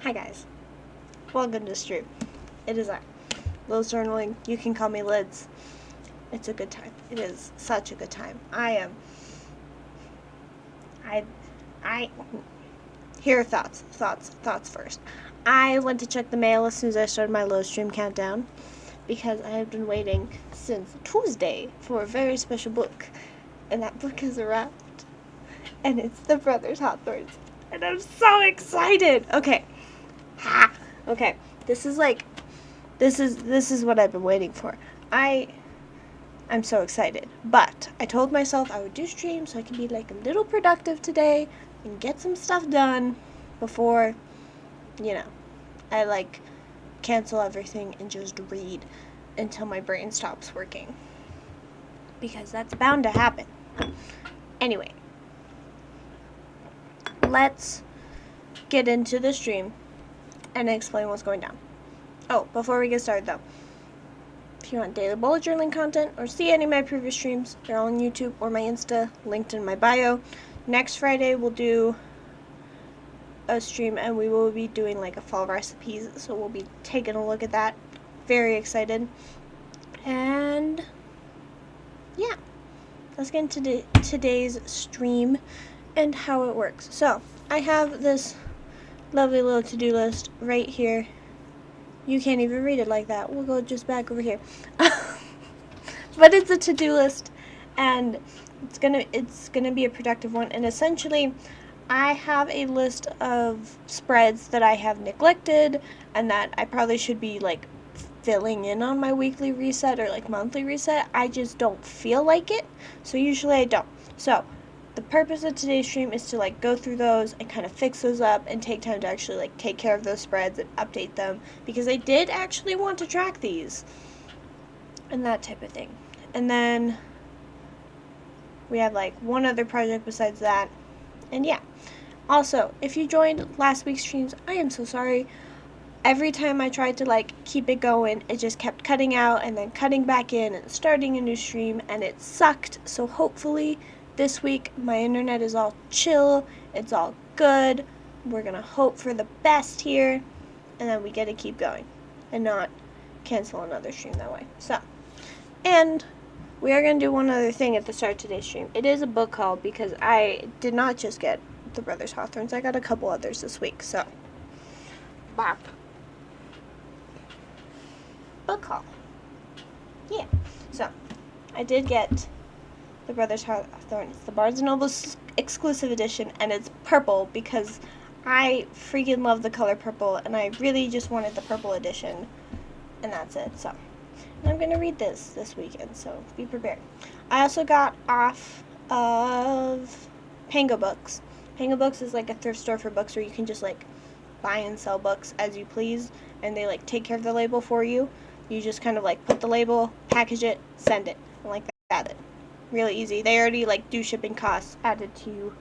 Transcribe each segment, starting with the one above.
Hi guys, welcome to Stuart. It is L.I.L journaling. You can call me Lids. It's a good time. It is such a good time. I here are thoughts first. I went to check the mail as soon as I started my L.I.L stream countdown because I have been waiting since Tuesday for a very special book, and that book has arrived, and it's the Brothers Hawthorne, and I'm so excited. Okay. Okay. This is what I've been waiting for. I'm so excited. But I told myself I would do streams so I can be like a little productive today and get some stuff done before, I cancel everything and just read until my brain stops working. Because that's bound to happen. Anyway, let's get into the stream and explain what's going down. Oh, before we get started though, if you want daily bullet journaling content or see any of my previous streams, they're all on YouTube or my Insta, linked in my bio. Next Friday we'll do a stream and we will be doing like a fall recipes, so we'll be taking a look at that. Very excited. And yeah, let's get into today's stream and how it works. So I have this lovely little to-do list right here. You can't even read it like that. We'll go just back over here. But it's a to-do list, and it's gonna be a productive one. And essentially, I have a list of spreads that I have neglected and that I probably should be like filling in on my weekly reset or like monthly reset. I just don't feel like it, so usually I don't. So the purpose of today's stream is to like go through those and kind of fix those up and take time to actually like take care of those spreads and update them, because I did actually want to track these and that type of thing. And then we have like one other project besides that. And yeah, also, if you joined last week's streams, I am so sorry. Every time I tried to like keep it going, it just kept cutting out and then cutting back in and starting a new stream, and it sucked. So hopefully this week my internet is all chill, it's all good. We're gonna hope for the best here, and then we get to keep going and not cancel another stream that way. So, and we are gonna do one other thing at the start of today's stream. It is a book haul because I did not just get the Brothers Hawthornes, I got a couple others this week. So, bop. Book haul. Yeah. So, I did get the Brothers Hawthorne. It's the Barnes & Noble exclusive edition, and it's purple because I freaking love the color purple, and I really just wanted the purple edition, and that's it. So, and I'm going to read this weekend, so be prepared. I also got off of Pango Books. Pango Books is like a thrift store for books where you can just like buy and sell books as you please, and they like take care of the label for you. You just kind of like put the label, package it, send it, and like that. Really easy. They already like do shipping costs added to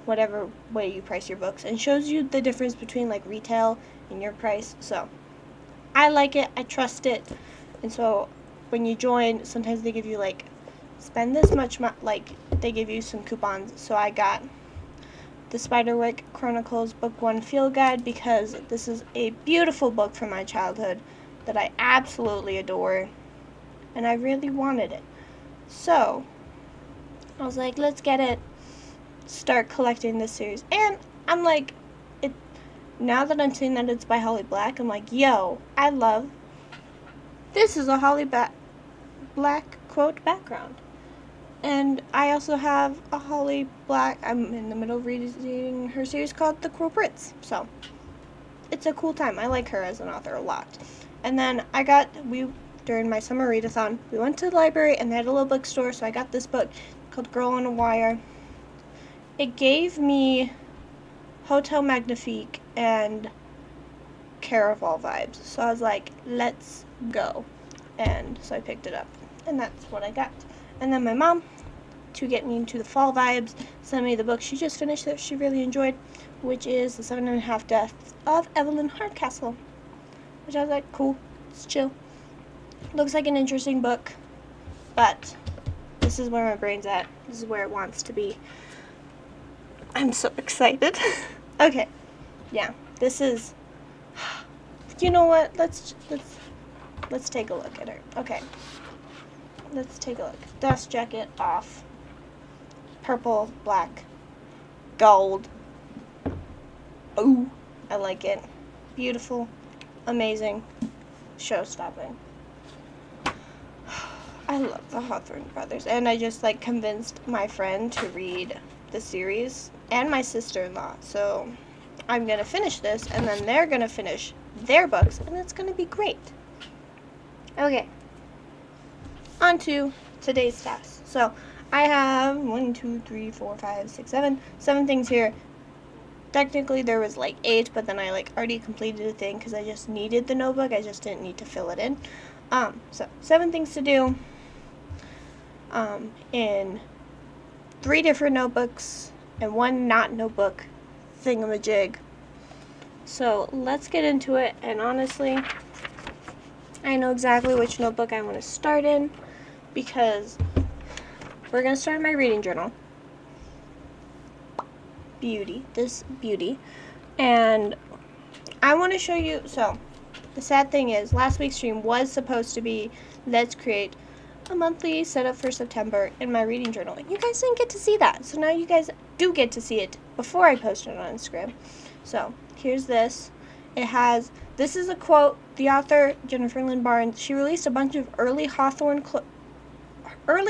whatever way you price your books, and shows you the difference between like retail and your price. So I like it, I trust it, and so when you join, sometimes they give you like spend this much like they give you some coupons. So I got the Spiderwick Chronicles Book 1 Field Guide because this is a beautiful book from my childhood that I absolutely adore, and I really wanted it. So I was like, let's get it, start collecting this series. And I'm like, now that I'm seeing that it's by Holly Black, I'm like, yo, I love, this is a Holly Black quote background. And I also have a Holly Black, I'm in the middle of reading her series called The Cruel Prince. So it's a cool time. I like her as an author a lot. And then during my summer readathon, we went to the library and they had a little bookstore, so I got this book called Girl on a Wire. It gave me Hotel Magnifique and Caraval vibes, so I was like, let's go. And so I picked it up, and that's what I got. And then my mom, to get me into the fall vibes, sent me the book she just finished that she really enjoyed, which is The 7.5 Deaths of Evelyn Hardcastle, which I was like, cool, it's chill. Looks like an interesting book, but this is where my brain's at. This is where it wants to be. I'm so excited. Okay. Yeah. This is You know what? Let's take a look at her. Okay. Let's take a look. Dust jacket off. Purple, black, gold. Ooh, I like it. Beautiful, amazing, show-stopping. I love the Hawthorne brothers, and I just like convinced my friend to read the series and my sister-in-law. So I'm gonna finish this, and then they're gonna finish their books, and it's gonna be great. Okay, on to today's task. So I have 7 things here. Technically there was like 8, but then I like already completed a thing because I just needed the notebook. I just didn't need to fill it in. So 7 things to do in 3 different notebooks and 1 not notebook thingamajig. So let's get into it, and honestly, I know exactly which notebook I want to start in because we're going to start my reading journal. This beauty. And I want to show you, so the sad thing is last week's stream was supposed to be let's create a monthly setup for September in my reading journal. You guys didn't get to see that, so now you guys do get to see it before I post it on Instagram. So here's this. This is a quote. The author, Jennifer Lynn Barnes, she released a bunch of early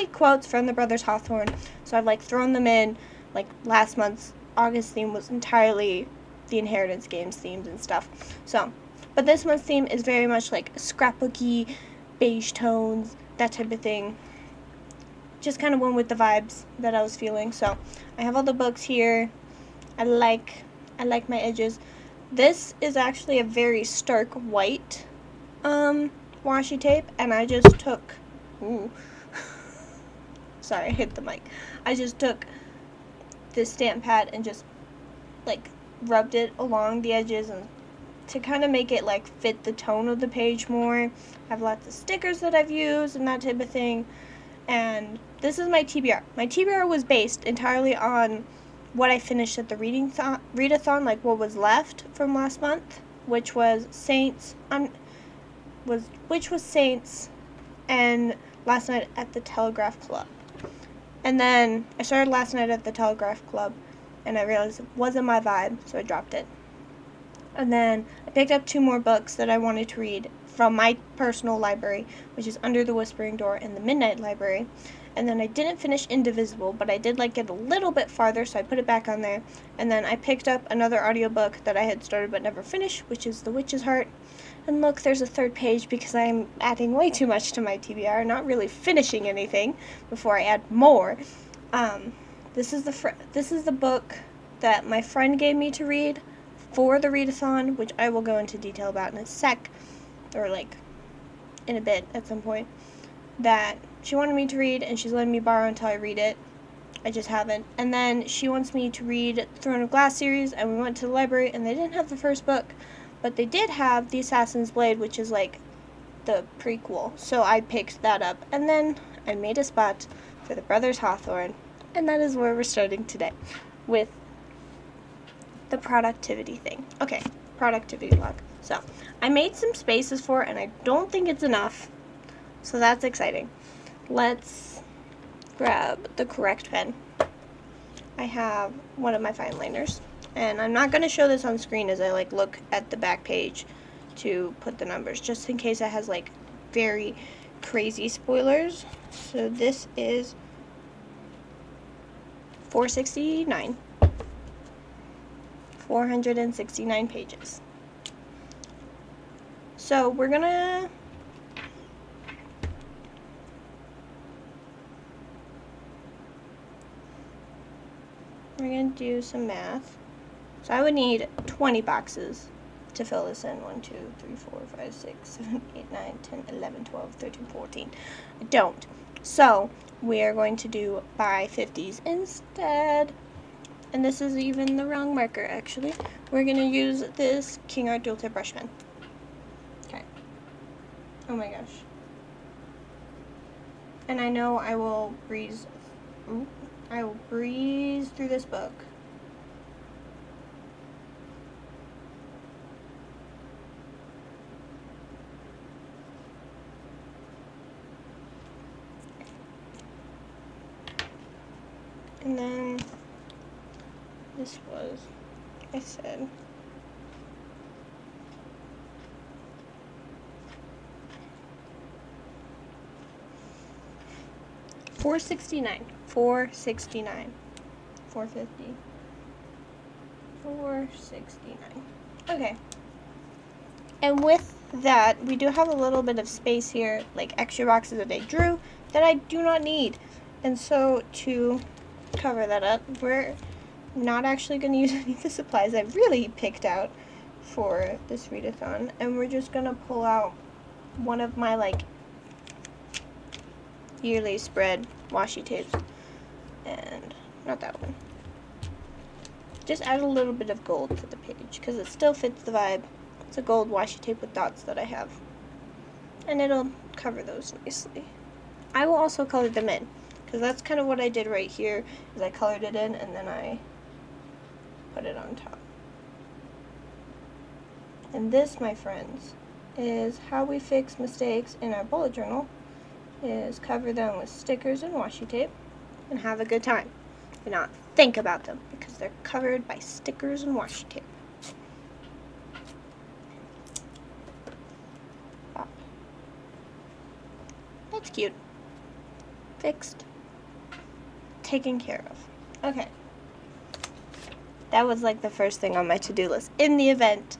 quotes from the brothers Hawthorne, so I've like thrown them in. Like last month's August theme was entirely the Inheritance Games themes and stuff. So, but this month's theme is very much like scrapbooky, beige tones, that type of thing. Just kind of went with the vibes that I was feeling. So, I have all the books here. I like my edges. This is actually a very stark white washi tape, and I just took sorry, I hit the mic. I just took this stamp pad and just like rubbed it along the edges and to kind of make it like fit the tone of the page more. I have lots of stickers that I've used and that type of thing. And this is my TBR. My TBR was based entirely on what I finished at the readathon, like what was left from last month, which was Saints, and last night at the Telegraph Club. And then I started last night at the Telegraph Club, and I realized it wasn't my vibe, so I dropped it. And then I picked up 2 more books that I wanted to read from my personal library, which is Under the Whispering Door and the Midnight Library. And then I didn't finish Indivisible, but I did like get a little bit farther, so I put it back on there. And then I picked up another audiobook that I had started but never finished, which is The Witch's Heart. And look, there's a 3rd page because I'm adding way too much to my TBR, not really finishing anything before I add more. This is the book that my friend gave me to read for the readathon, which I will go into detail about in a sec, or like in a bit at some point, that she wanted me to read, and she's letting me borrow until I read it. I just haven't. And then she wants me to read Throne of Glass series, and we went to the library, and they didn't have the first book, but they did have The Assassin's Blade, which is like the prequel, so I picked that up. And then I made a spot for the brothers Hawthorne, and that is where we're starting today, with the productivity thing. Okay, productivity log. So, I made some spaces for it, and I don't think it's enough, so that's exciting. Let's grab the correct pen. I have one of my fine liners, and I'm not going to show this on screen as I like look at the back page to put the numbers, just in case it has like very crazy spoilers. So this is 469 pages. So we're gonna do some math. So I would need 20 boxes to fill this in. 1, 2, 3, 4, 5, 6, 7, 8, 9, 10, 11, 12, 13, 14. I don't. So we are going to do by 50s instead. And this is even the wrong marker, actually. We're going to use this King Art dual tip brush pen. Okay. Oh my gosh. And I know I will breeze through this book. And then this was, I said, $4.69, $4.69, $4.50, $4.69. Okay. And with that, we do have a little bit of space here, like extra boxes that I drew that I do not need. And so to cover that up, we're not actually going to use any of the supplies I really picked out for this readathon, and we're just going to pull out one of my like yearly spread washi tapes, and not that one. Just add a little bit of gold to the page because it still fits the vibe. It's a gold washi tape with dots that I have, and it'll cover those nicely. I will also color them in because that's kind of what I did right here, is I colored it in and then I put it on top. And this, my friends, is how we fix mistakes in our bullet journal, is cover them with stickers and washi tape and have a good time and not think about them because they're covered by stickers and washi tape. Wow. That's cute. Fixed. Taken care of. Okay. That was like the first thing on my to-do list in the event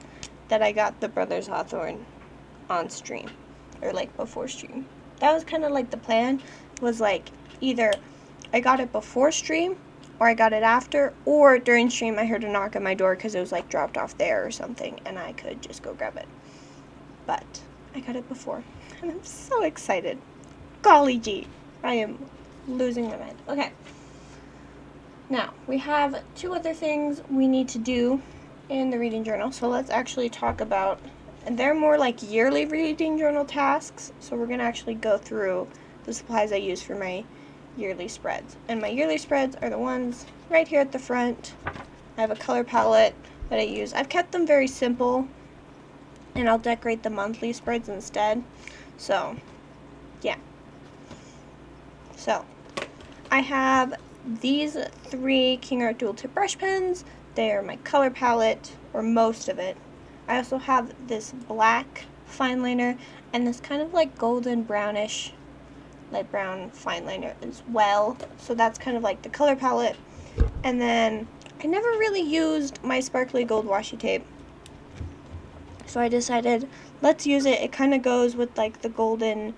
that I got the Brothers Hawthorne on stream, or like before stream. That was kind of like the plan, was like either I got it before stream or I got it after, or during stream I heard a knock at my door because it was like dropped off there or something and I could just go grab it. But I got it before and I'm so excited. Golly gee, I am losing my mind. Okay. Now, we have two other things we need to do in the reading journal, so let's actually talk about, and they're more like yearly reading journal tasks, so we're going to actually go through the supplies I use for my yearly spreads. And my yearly spreads are the ones right here at the front. I have a color palette that I use. I've kept them very simple, and I'll decorate the monthly spreads instead. So, yeah. So, I have these 3 King Art dual tip brush pens. They are my color palette, or most of it. I also have this black fine liner and this kind of like golden brownish, light brown fine liner as well. So that's kind of like the color palette. And then I never really used my sparkly gold washi tape, so I decided let's use it. It kind of goes with like the golden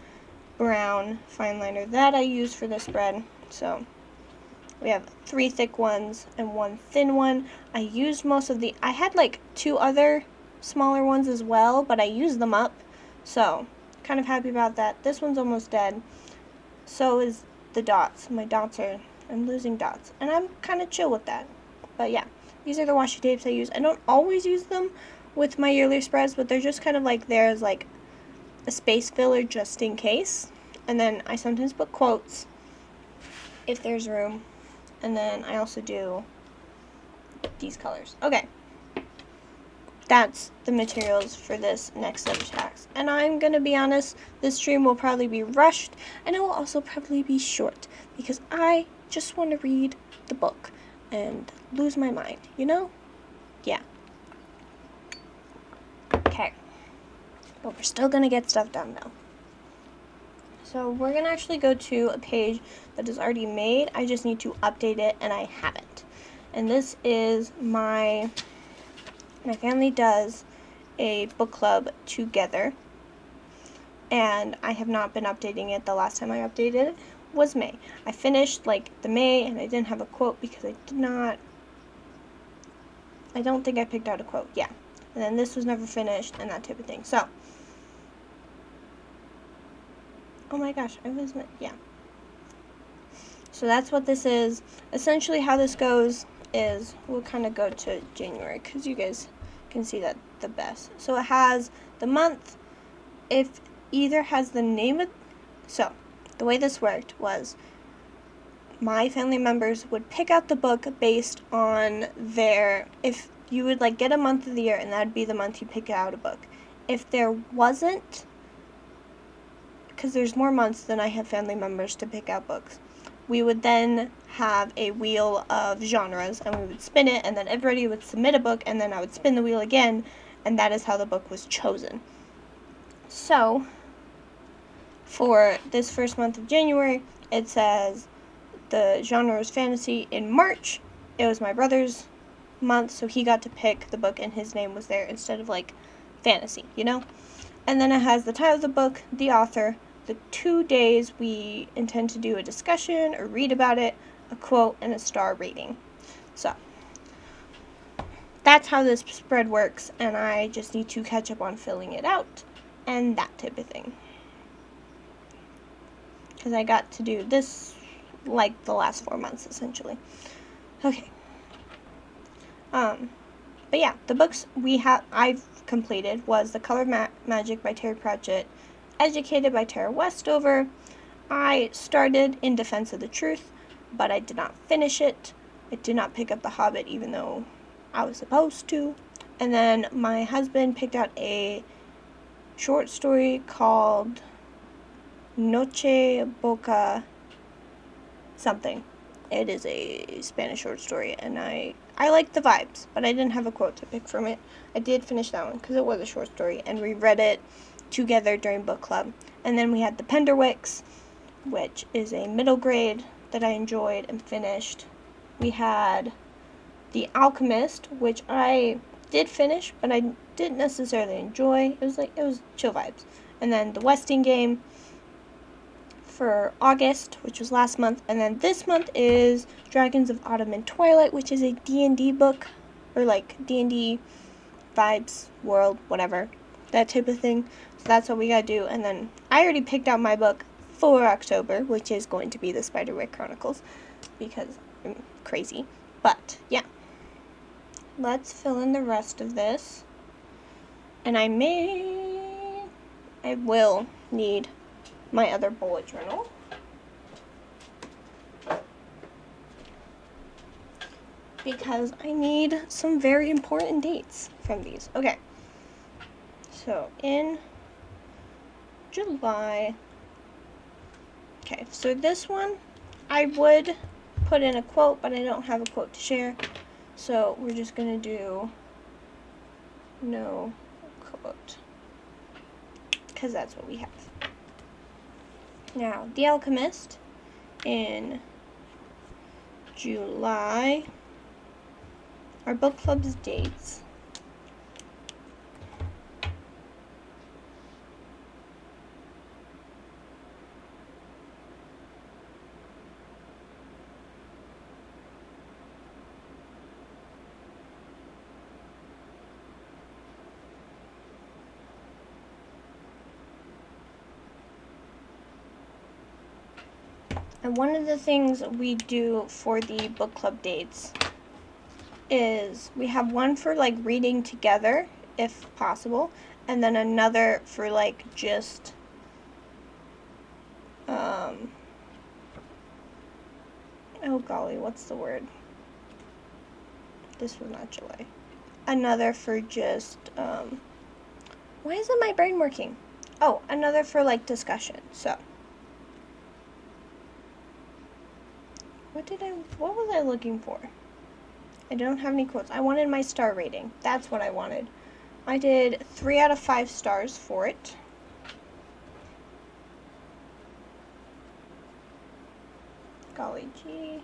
brown fine liner that I use for this spread. So we have 3 thick ones and 1 thin one. I used most of I had like 2 other smaller ones as well, but I used them up. So, kind of happy about that. This one's almost dead. So is the dots. My dots are, I'm losing dots. And I'm kind of chill with that. But yeah, these are the washi tapes I use. I don't always use them with my yearly spreads, but they're just kind of like there as like a space filler just in case. And then I sometimes put quotes if there's room. And then I also do these colors. Okay. That's the materials for this next set of tasks. And I'm going to be honest, this stream will probably be rushed, and it will also probably be short, because I just want to read the book and lose my mind, you know? Yeah. Okay. But we're still going to get stuff done, though. So we're going to actually go to a page that is already made. I just need to update it, and I haven't. And this is my family does a book club together, and I have not been updating it. The last time I updated it was May. I finished like the May, and I didn't have a quote because I don't think I picked out a quote. Yeah. And then this was never finished and that type of thing. So, oh my gosh, yeah. So that's what this is. Essentially how this goes is, we'll kind of go to January because you guys can see that the best. So it has the month. If either has the name of, so the way this worked was my family members would pick out the book based on if you would like get a month of the year, and that'd be the month you pick out a book. If there wasn't, because there's more months than I have family members to pick out books, we would then have a wheel of genres, and we would spin it, and then everybody would submit a book, and then I would spin the wheel again, and that is how the book was chosen. So, for this first month of January, it says the genre was fantasy. In March, it was my brother's month, so he got to pick the book, and his name was there instead of, like, fantasy, you know? And then it has the title of the book, the author, the 2 days we intend to do a discussion or read about it, a quote, and a star rating. So, that's how this spread works, and I just need to catch up on filling it out and that type of thing. Because I got to do this like the last 4 months, essentially. Okay. But yeah, the books I've completed was The Color of Magic by Terry Pratchett, Educated by Tara Westover. I started In Defense of the Truth, but I did not finish it. I did not pick up The Hobbit, even though I was supposed to. And then my husband picked out a short story called Noche Boca something. It is a Spanish short story, and I liked the vibes, but I didn't have a quote to pick from it. I did finish that one because it was a short story, and we read it together during book club. And then we had The Penderwicks, which is a middle grade that I enjoyed and finished. We had The Alchemist, which I did finish, but I didn't necessarily enjoy. It was chill vibes. And then The Westing Game for August, which was last month, and then this month is Dragons of Autumn and Twilight, which is a D&D book, or like D&D vibes, world, whatever, that type of thing. So that's what we gotta do. And then I already picked out my book for October, which is going to be the Spiderwick Chronicles, because I'm crazy. But yeah, let's fill in the rest of this, and I will need my other bullet journal. Because I need some very important dates from these. Okay. So in July. Okay, so this one I would put in a quote, but I don't have a quote to share. So we're just gonna do no quote, because that's what we have. Now, The Alchemist in July. Our book club's dates. And one of the things we do for the book club dates is we have one for like reading together, if possible, and then another for like just oh golly, what's the word? This was not July. Another for just why isn't my brain working? Oh, another for like discussion. So what was I looking for? I don't have any quotes. I wanted my star rating. That's what I wanted. I did 3 out of 5 stars for it. Golly gee.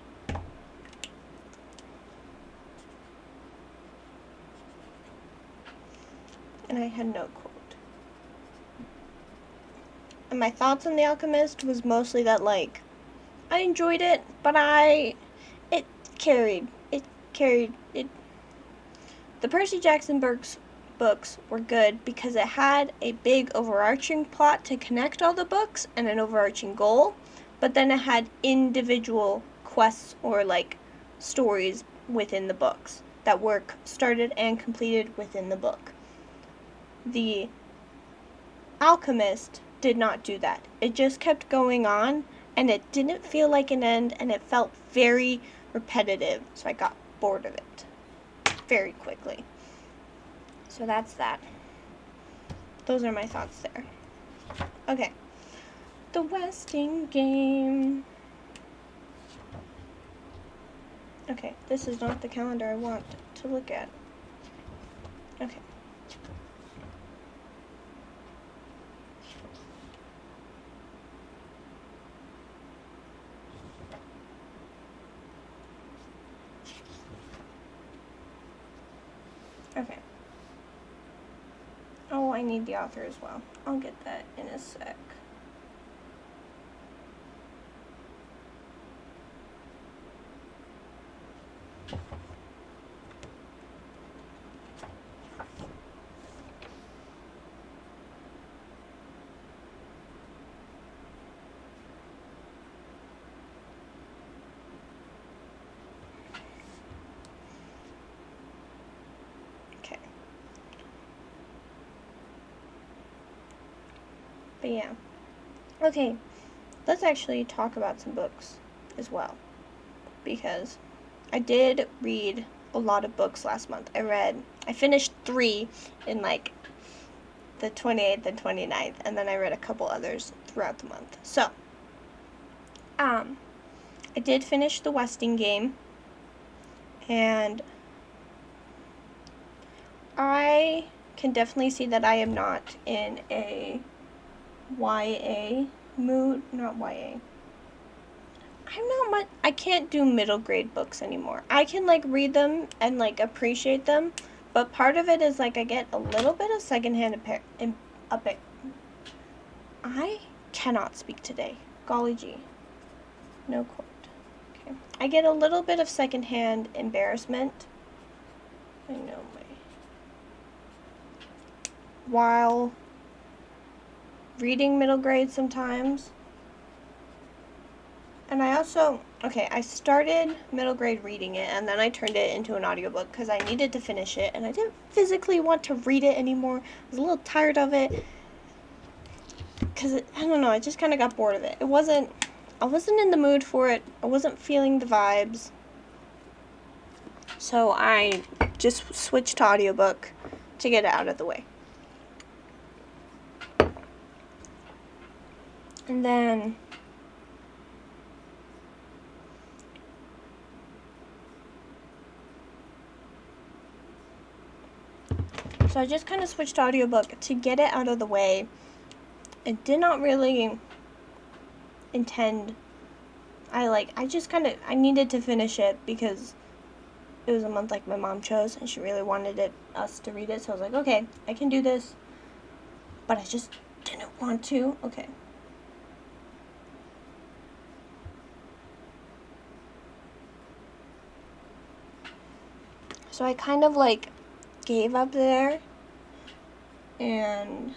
And I had no quote. And my thoughts on The Alchemist was mostly that, like, I enjoyed it, but it carried. The Percy Jackson books were good because it had a big overarching plot to connect all the books and an overarching goal, but then it had individual quests or like stories within the books that were started and completed within the book. The Alchemist did not do that. It just kept going on, and it didn't feel like an end, and it felt very repetitive, so I got bored of it very quickly. So that's that. Those are my thoughts there. Okay. The Westing Game. Okay, this is not the calendar I want to look at. Okay. Okay. Oh, I need the author as well. I'll get that in a sec. Okay. But yeah. Okay, let's actually talk about some books as well. Because I did read a lot of books last month. I finished 3 in like the 28th and 29th, and then I read a couple others throughout the month. So, I did finish the Westing game, and I can definitely see that I am not in a YA mood. Not YA. I'm not much. I can't do middle grade books anymore. I can like read them and like appreciate them, but part of it is like I get a little bit of secondhand I cannot speak today. Golly gee. No quote. Okay. I get a little bit of secondhand embarrassment. I know while reading middle grade sometimes. And I also, I started middle grade reading it, and then I turned it into an audiobook because I needed to finish it, and I didn't physically want to read it anymore. I was a little tired of it because, I don't know, I just kind of got bored of it. I wasn't in the mood for it. I wasn't feeling the vibes. So I just switched to audiobook to get it out of the way. And then so I just kind of switched to audiobook to get it out of the way. I did not really intend. I needed to finish it because it was a month like my mom chose, and she really wanted us to read it. So I was like, okay, I can do this, but I just didn't want to. Okay. So I kind of like gave up there, and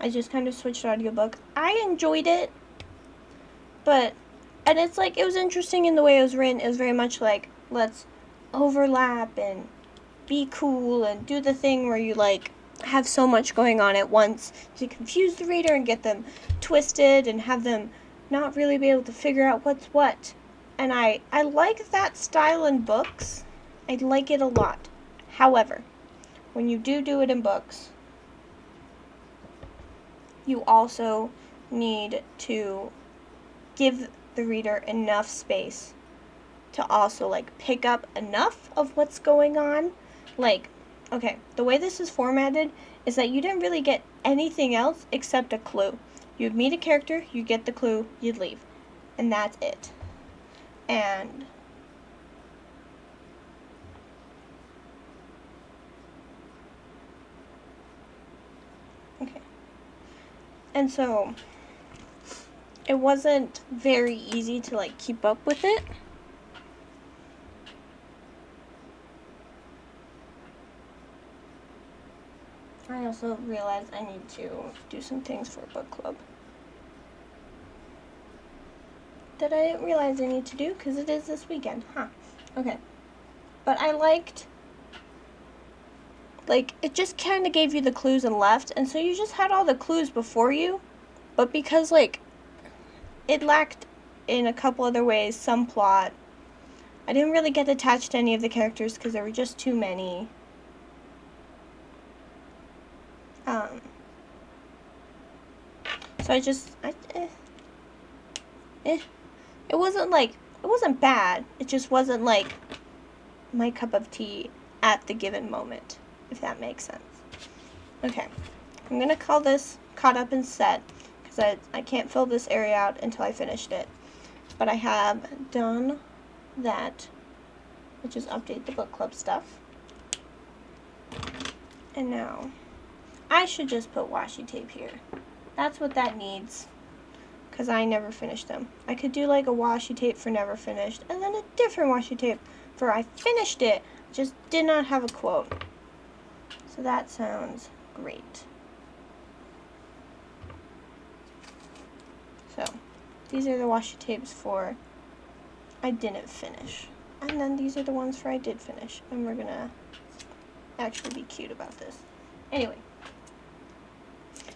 I just kind of switched to audiobook. I enjoyed it, and it's like, it was interesting in the way it was written. It was very much like, let's overlap and be cool and do the thing where you like have so much going on at once to confuse the reader and get them twisted and have them not really be able to figure out what's what. And I like that style in books. I like it a lot. However, when you do it in books, you also need to give the reader enough space to also like pick up enough of what's going on. Like, okay, the way this is formatted is that you didn't really get anything else except a clue. You'd meet a character, you get the clue, you'd leave. And that's it. And okay. And so it wasn't very easy to like keep up with it. I also realized I need to do some things for a book club that I didn't realize I need to do because it is this weekend. Okay. But I liked, like, it just kind of gave you the clues and left, and so you just had all the clues before you, but because, like, it lacked in a couple other ways some plot, I didn't really get attached to any of the characters because there were just too many. So it wasn't like it wasn't bad. It just wasn't like my cup of tea at the given moment, if that makes sense. Okay, I'm gonna call this Caught Up and Set, because I can't fill this area out until I finished it. But I have done that, which is update the book club stuff. And now, I should just put washi tape here. That's what that needs, because I never finished them. I could do like a washi tape for never finished, and then a different washi tape for I finished it, just did not have a quote. So that sounds great. So, these are the washi tapes for I didn't finish. And then these are the ones for I did finish. And we're gonna actually be cute about this. Anyway.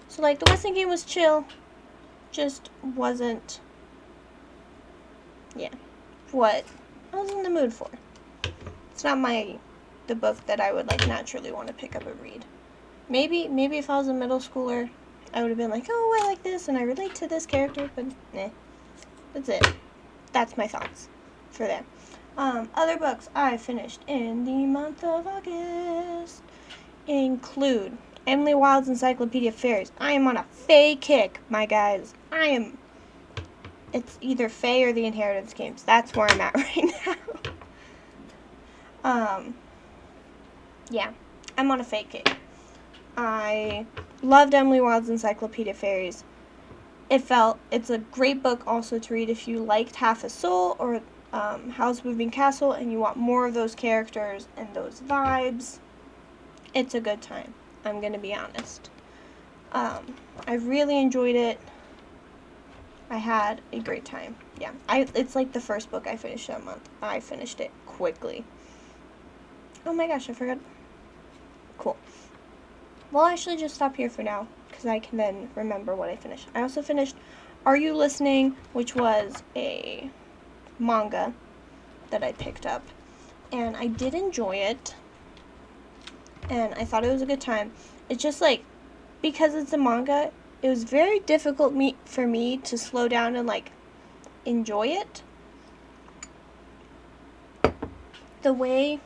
So like the Western game was chill. Just wasn't, yeah, what I was in the mood for. It's not the book that I would like naturally want to pick up and read. Maybe if I was a middle schooler, I would have been like, oh, I like this and I relate to this character, but nah. That's it. That's my thoughts for that. Other books I finished in the month of August include Emily Wilde's Encyclopedia of Fairies. I am on a Fae kick, my guys. It's either Fae or the Inheritance Games. That's where I'm at right now. Yeah, I'm on a Fae kick. I loved Emily Wilde's Encyclopedia of Fairies. It's a great book also to read if you liked Half a Soul or Howl's Moving Castle and you want more of those characters and those vibes. It's a good time. I'm going to be honest. I really enjoyed it. I had a great time. Yeah, it's like the first book I finished that month. I finished it quickly. Oh my gosh, I forgot. Cool. Well, I should just stop here for now, because I can then remember what I finished. I also finished Are You Listening?, which was a manga that I picked up. And I did enjoy it. And I thought it was a good time. It's just like, because it's a manga, it was very difficult for me to slow down and like enjoy it. The way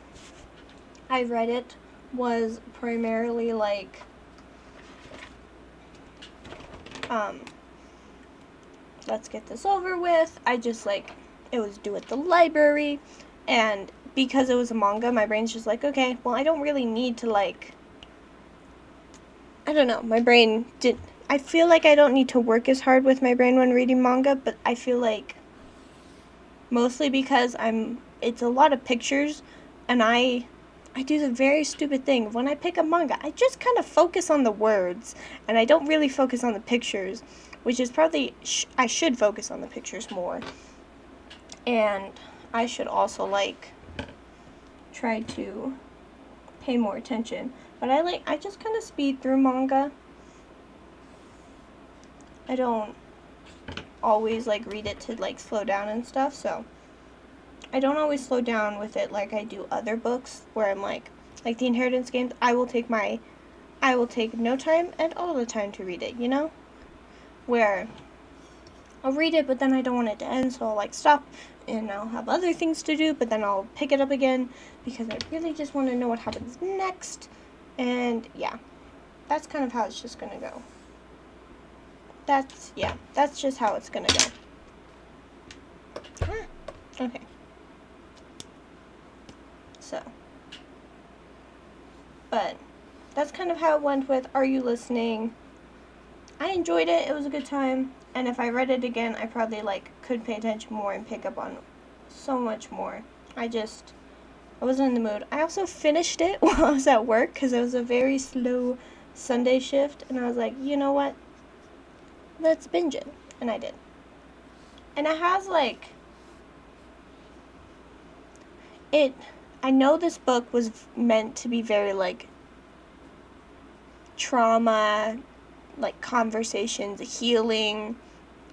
I read it was primarily like let's get this over with. I just like, it was due at the library, and because it was a manga, my brain's just like, okay, well, I don't really need to like, I don't know, I feel like I don't need to work as hard with my brain when reading manga, but I feel like mostly because it's a lot of pictures, and I do the very stupid thing. When I pick a manga, I just kind of focus on the words, and I don't really focus on the pictures, which is probably, I should focus on the pictures more. And I should also, like, try to pay more attention. But I just kind of speed through manga. I don't always, like, read it to, like, slow down and stuff, so I don't always slow down with it like I do other books where I'm like the Inheritance Games, I will take no time and all the time to read it, you know? Where I'll read it, but then I don't want it to end, so I'll like stop and I'll have other things to do, but then I'll pick it up again because I really just want to know what happens next. And yeah, that's kind of how it's just gonna go. That's just how it's gonna go. Okay. So, but that's kind of how it went with Are You Listening? I enjoyed it. It was a good time. And if I read it again, I probably like could pay attention more and pick up on so much more. I wasn't in the mood. I also finished it while I was at work because it was a very slow Sunday shift. And I was like, you know what? Let's binge it. And I did. And it has like, I know this book was meant to be very, like, trauma, like, conversations, healing,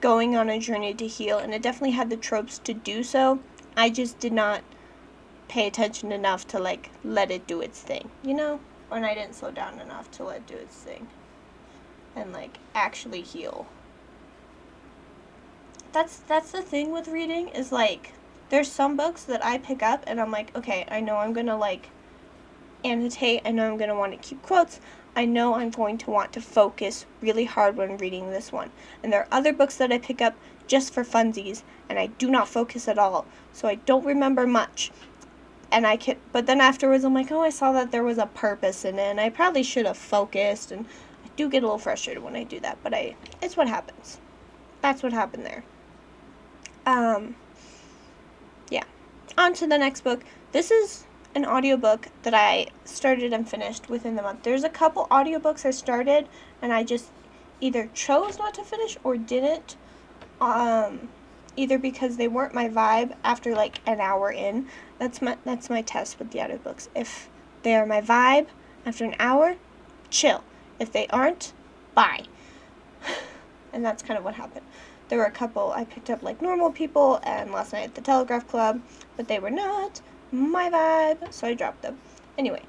going on a journey to heal, and it definitely had the tropes to do so. I just did not pay attention enough to, like, let it do its thing, you know? And I didn't slow down enough to let it do its thing and, like, actually heal. That's the thing with reading, is, like, there's some books that I pick up and I'm like, okay, I know I'm gonna like annotate, I know I'm gonna want to keep quotes, I know I'm going to want to focus really hard when reading this one. And there are other books that I pick up just for funsies, and I do not focus at all, so I don't remember much. And but then afterwards I'm like, oh, I saw that there was a purpose in it, and I probably should have focused, and I do get a little frustrated when I do that, but it's what happens. That's what happened there. Yeah. On to the next book. This is an audiobook that I started and finished within the month. There's a couple audiobooks I started and I just either chose not to finish or didn't, either because they weren't my vibe after like an hour in. That's my test with the audiobooks. If they are my vibe after an hour, chill. If they aren't, bye. And that's kind of what happened. There were a couple I picked up, like Normal People and Last Night at the Telegraph Club, but they were not my vibe, so I dropped them. Anyway,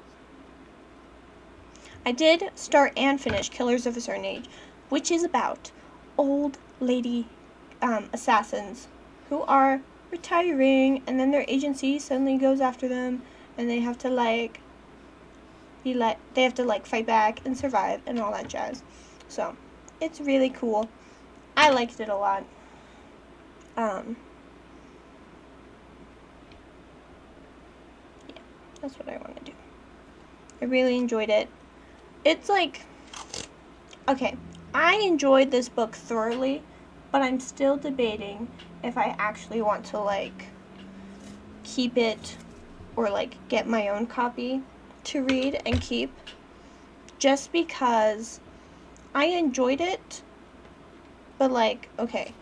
I did start and finish Killers of a Certain Age, which is about old lady assassins who are retiring, and then their agency suddenly goes after them, and they have to fight back and survive and all that jazz. So it's really cool. I liked it a lot. Yeah, that's what I want to do. I really enjoyed it. It's like, okay, I enjoyed this book thoroughly, but I'm still debating if I actually want to like keep it or like get my own copy to read and keep, just because I enjoyed it. But like, okay,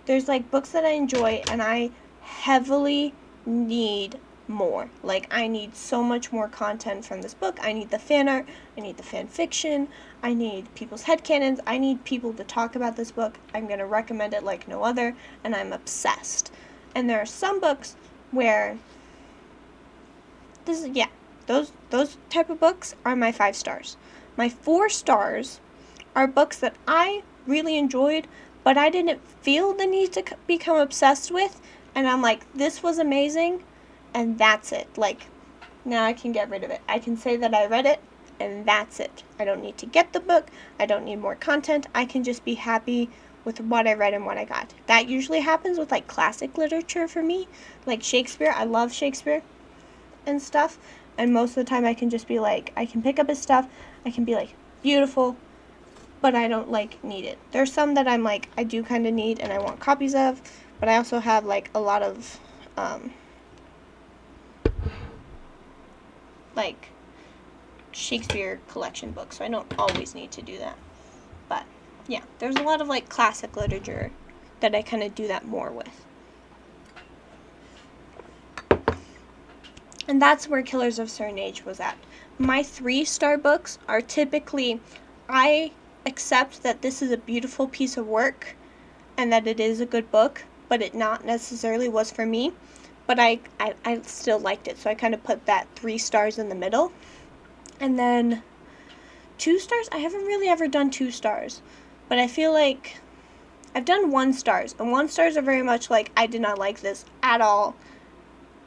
there's like books that I enjoy and I heavily need more. Like, I need so much more content from this book. I need the fan art, I need the fan fiction, I need people's headcanons, I need people to talk about this book. I'm going to recommend it like no other, and I'm obsessed. And there are some books where those type of books are my 5 stars. My 4 stars are books that I really enjoyed, but I didn't feel the need to become obsessed with, and I'm like, this was amazing, and that's it. Like, now I can get rid of it. I can say that I read it, and that's it. I don't need to get the book. I don't need more content. I can just be happy with what I read and what I got. That usually happens with, like, classic literature for me. Like Shakespeare. I love Shakespeare and stuff, and most of the time I can just be like, I can pick up his stuff. I can be like, beautiful, but I don't, like, need it. There's some that I'm like, I do kind of need and I want copies of, but I also have, like, a lot of, like, Shakespeare collection books, so I don't always need to do that. But, yeah, there's a lot of, like, classic literature that I kind of do that more with. And that's where Killers of a Certain Age was at. My 3-star books are typically, I accept that this is a beautiful piece of work and that it is a good book, but it not necessarily was for me. But I still liked it, so I kind of put that 3 stars in the middle. And then 2 stars, I haven't really ever done 2 stars, but I feel like I've done 1 stars, and 1 stars are very much like, I did not like this at all.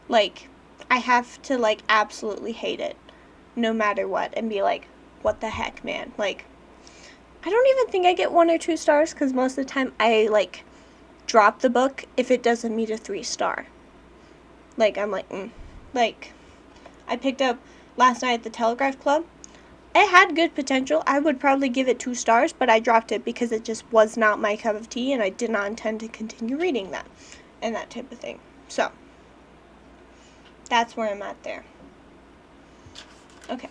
Like, I have to, like, absolutely hate it, no matter what, and be like, what the heck, man? Like, I don't even think I get 1 or 2 stars, because most of the time I, like, drop the book if it doesn't meet a 3-star. Like, I'm like, Like, I picked up Last Night at the Telegraph Club. It had good potential. I would probably give it 2 stars, but I dropped it because it just was not my cup of tea, and I did not intend to continue reading that, and that type of thing. So, that's where I'm at there. Okay.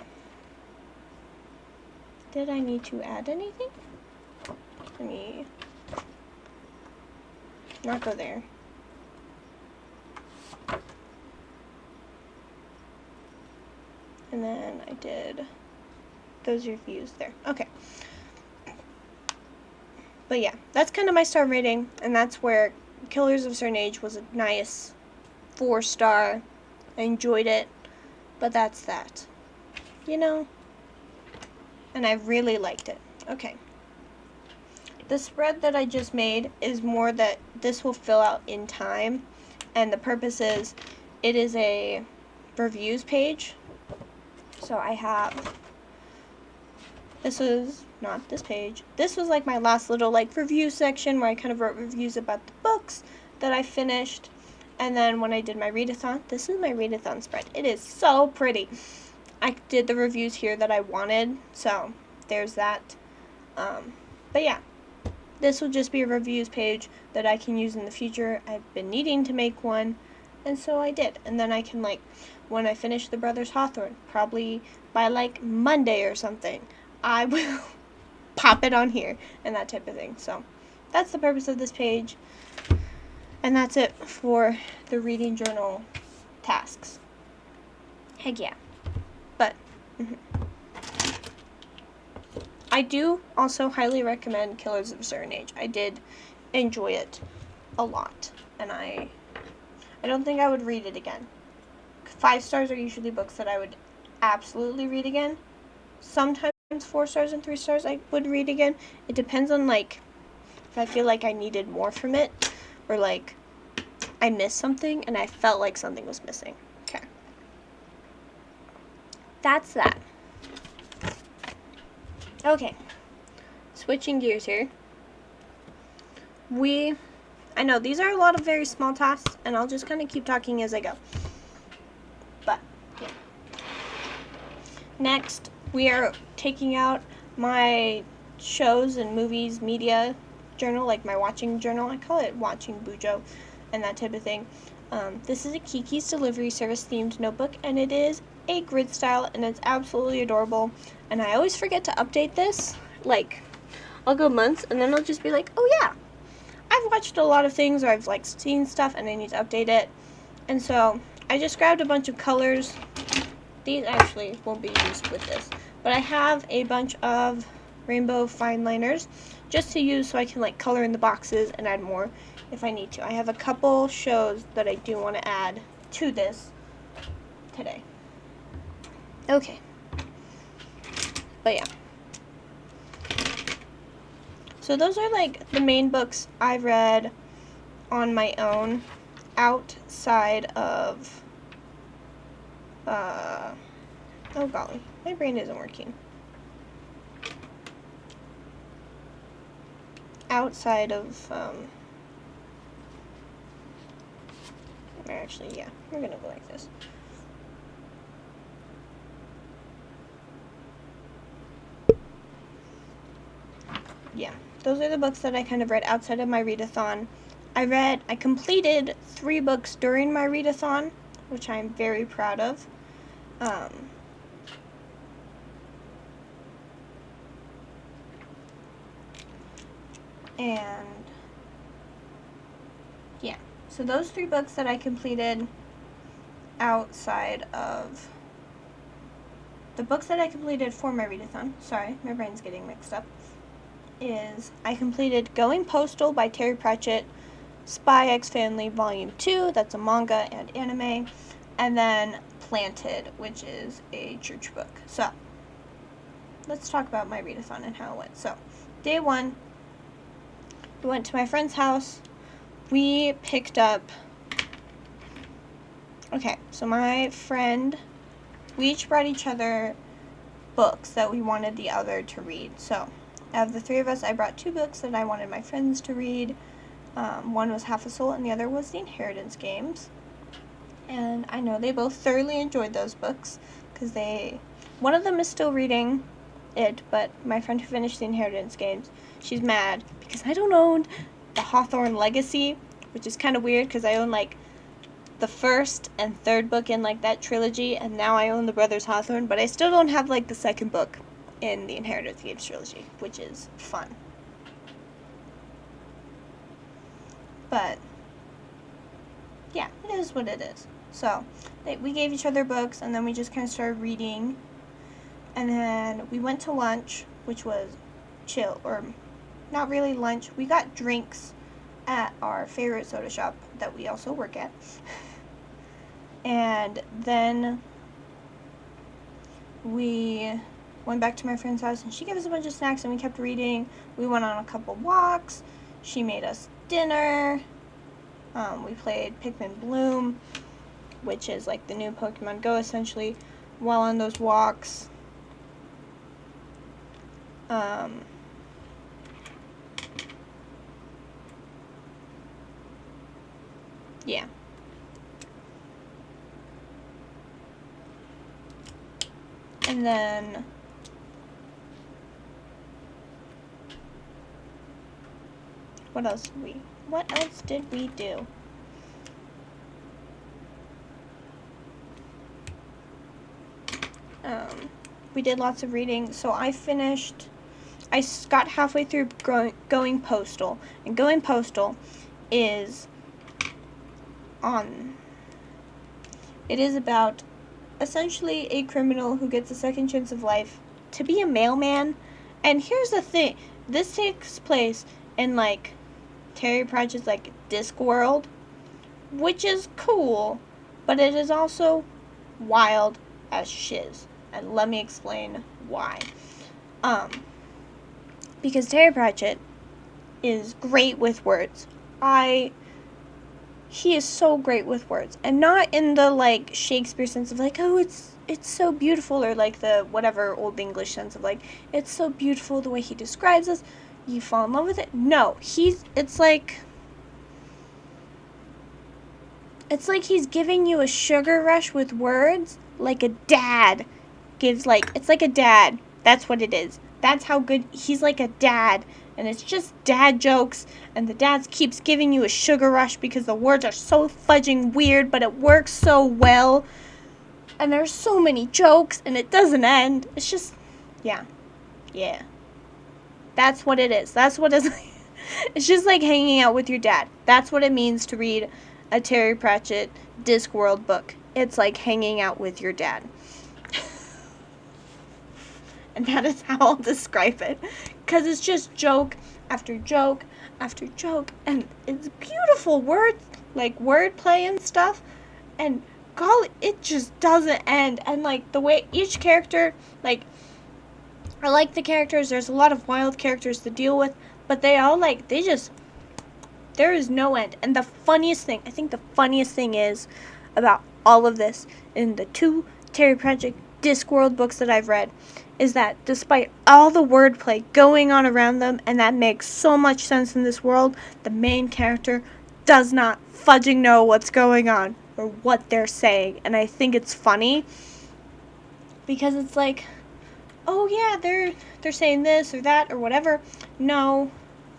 Did I need to add anything? Let me not go there. And then I did those reviews there. Okay. But yeah, that's kind of my star rating, and that's where Killers of a Certain Age was a nice 4-star. I enjoyed it, but that's that. You know? And I really liked it. Okay. The spread that I just made is more that this will fill out in time. And the purpose is, it is a reviews page. So I have, this was not this page. This was like my last little like review section where I kind of wrote reviews about the books that I finished. And then when I did my readathon, this is my readathon spread. It is so pretty. I did the reviews here that I wanted, so there's that. But yeah, this will just be a reviews page that I can use in the future. I've been needing to make one, and so I did. And then I can, like, when I finish the Brothers Hawthorne, probably by like Monday or something, I will pop it on here and that type of thing. So that's the purpose of this page. And that's it for the reading journal tasks. Heck yeah. But I do also highly recommend Killers of a Certain Age. I did enjoy it a lot. And I don't think I would read it again. 5 stars are usually books that I would absolutely read again. Sometimes 4 stars and 3 stars I would read again. It depends on, like, if I feel like I needed more from it, or like I missed something and I felt like something was missing. Okay. That's that. Okay. Switching gears here. I know these are a lot of very small tasks, and I'll just kind of keep talking as I go. But, yeah. Next, we are taking out my shows and movies media journal, like my watching journal. I call it watching bujo and that type of thing. This is a Kiki's Delivery Service themed notebook, and it is a grid style, and it's absolutely adorable. And I always forget to update this. Like, I'll go months, and then I'll just be like, oh yeah, I've watched a lot of things, or I've like seen stuff, and I need to update it. And so I just grabbed a bunch of colors. These actually won't be used with this, but I have a bunch of rainbow fine liners just to use so I can like color in the boxes and add more if I need to. I have a couple shows that I do want to add to this today. Okay. But yeah. So those are like the main books I've read on my own outside of oh golly, my brain isn't working. Outside of actually, yeah, we're gonna go like this. Yeah, those are the books that I kind of read outside of my readathon. I completed 3 books during my readathon, which I'm very proud of. And yeah, so those 3 books that I completed outside of the books that I completed for my readathon, sorry, my brain's getting mixed up, is I completed Going Postal by Terry Pratchett, Spy X Family Volume 2, that's a manga and anime, and then Planted, which is a church book. So, let's talk about my readathon and how it went. So, day 1, we went to my friend's house. We picked up, okay, so my friend, we each brought each other books that we wanted the other to read. So, out of the 3 of us, I brought 2 books that I wanted my friends to read. One was Half a Soul, and the other was The Inheritance Games. And I know they both thoroughly enjoyed those books, because one of them is still reading it, but my friend who finished The Inheritance Games, she's mad, because I don't own the Hawthorne Legacy, which is kind of weird, because I own, like, the first and third book in, like, that trilogy, and now I own the Brothers Hawthorne, but I still don't have, like, the second book in the Inheritance Games trilogy, which is fun. But, yeah, it is what it is. So, we gave each other books, and then we just kind of started reading, and then we went to lunch, which was chill, or not really lunch. We got drinks at our favorite soda shop that we also work at. And then we went back to my friend's house, and she gave us a bunch of snacks, and we kept reading. We went on a couple walks. She made us dinner. We played Pikmin Bloom, which is like the new Pokemon Go essentially, while on those walks. Yeah. And then what else did we do? We did lots of reading. So I got halfway through Going Postal. And Going Postal is it is about essentially a criminal who gets a second chance of life to be a mailman. And here's the thing. This takes place in, like, Terry Pratchett's, like, Discworld, which is cool, but it is also wild as shiz. And let me explain why. Because Terry Pratchett is great with words. He is so great with words. And not in the, like, Shakespeare sense of, like, oh, it's so beautiful, or, like, the whatever Old English sense of, like, it's so beautiful the way he describes us, you fall in love with it. No, it's like he's giving you a sugar rush with words, like a dad gives, like, it's like a dad. That's what it is. That's how good, he's like a dad, and it's just dad jokes, and the dad keeps giving you a sugar rush because the words are so fudging weird, but it works so well, and there's so many jokes, and it doesn't end. It's just, yeah. That's what it is. That's what it's like. It's just like hanging out with your dad. That's what it means to read a Terry Pratchett Discworld book. It's like hanging out with your dad. And that is how I'll describe it. Because it's just joke after joke after joke. And it's beautiful words, like wordplay and stuff. And golly, it just doesn't end. And, like, the way each character, like, I like the characters. There's a lot of wild characters to deal with. But they all, like, there is no end. And I think the funniest thing is about all of this in the 2 Terry Pratchett Discworld books that I've read is that despite all the wordplay going on around them, and that makes so much sense in this world, the main character does not fudging know what's going on or what they're saying. And I think it's funny because it's like, oh yeah, they're saying this or that or whatever. No,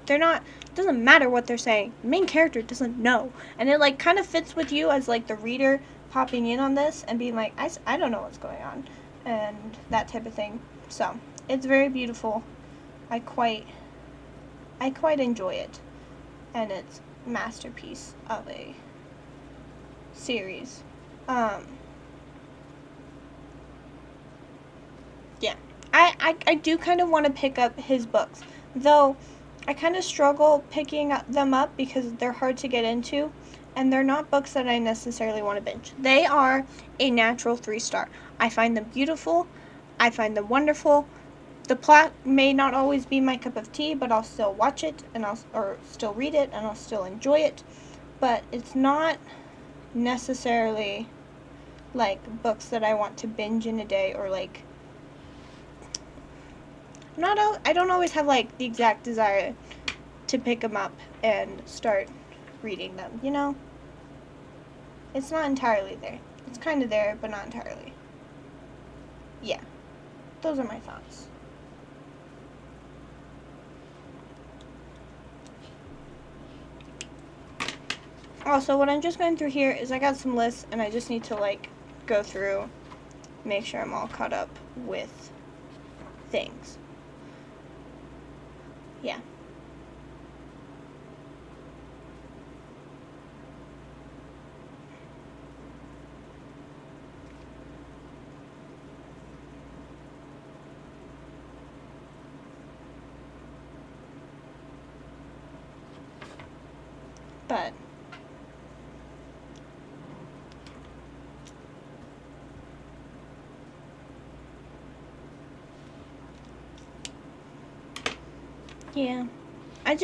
they're not. It doesn't matter what they're saying. The main character doesn't know. And it, like, kind of fits with you as, like, the reader popping in on this and being like, I don't know what's going on. And that type of thing. So, it's very beautiful. I quite enjoy it. And it's a masterpiece of a series. Yeah. I do kind of want to pick up his books. Though, I kind of struggle picking them up because they're hard to get into, and they're not books that I necessarily want to binge. They are a natural 3-star. I find them beautiful. I find them wonderful. The plot may not always be my cup of tea, but I'll still watch it, or still read it, and I'll still enjoy it. But it's not necessarily, like, books that I want to binge in a day, or, like, I don't always have, like, the exact desire to pick them up and start reading them, you know? It's not entirely there. It's kind of there, but not entirely. Yeah. Those are my thoughts. Also, what I'm just going through here is I got some lists, and I just need to, like, go through, make sure I'm all caught up with things. Yeah. But yeah, I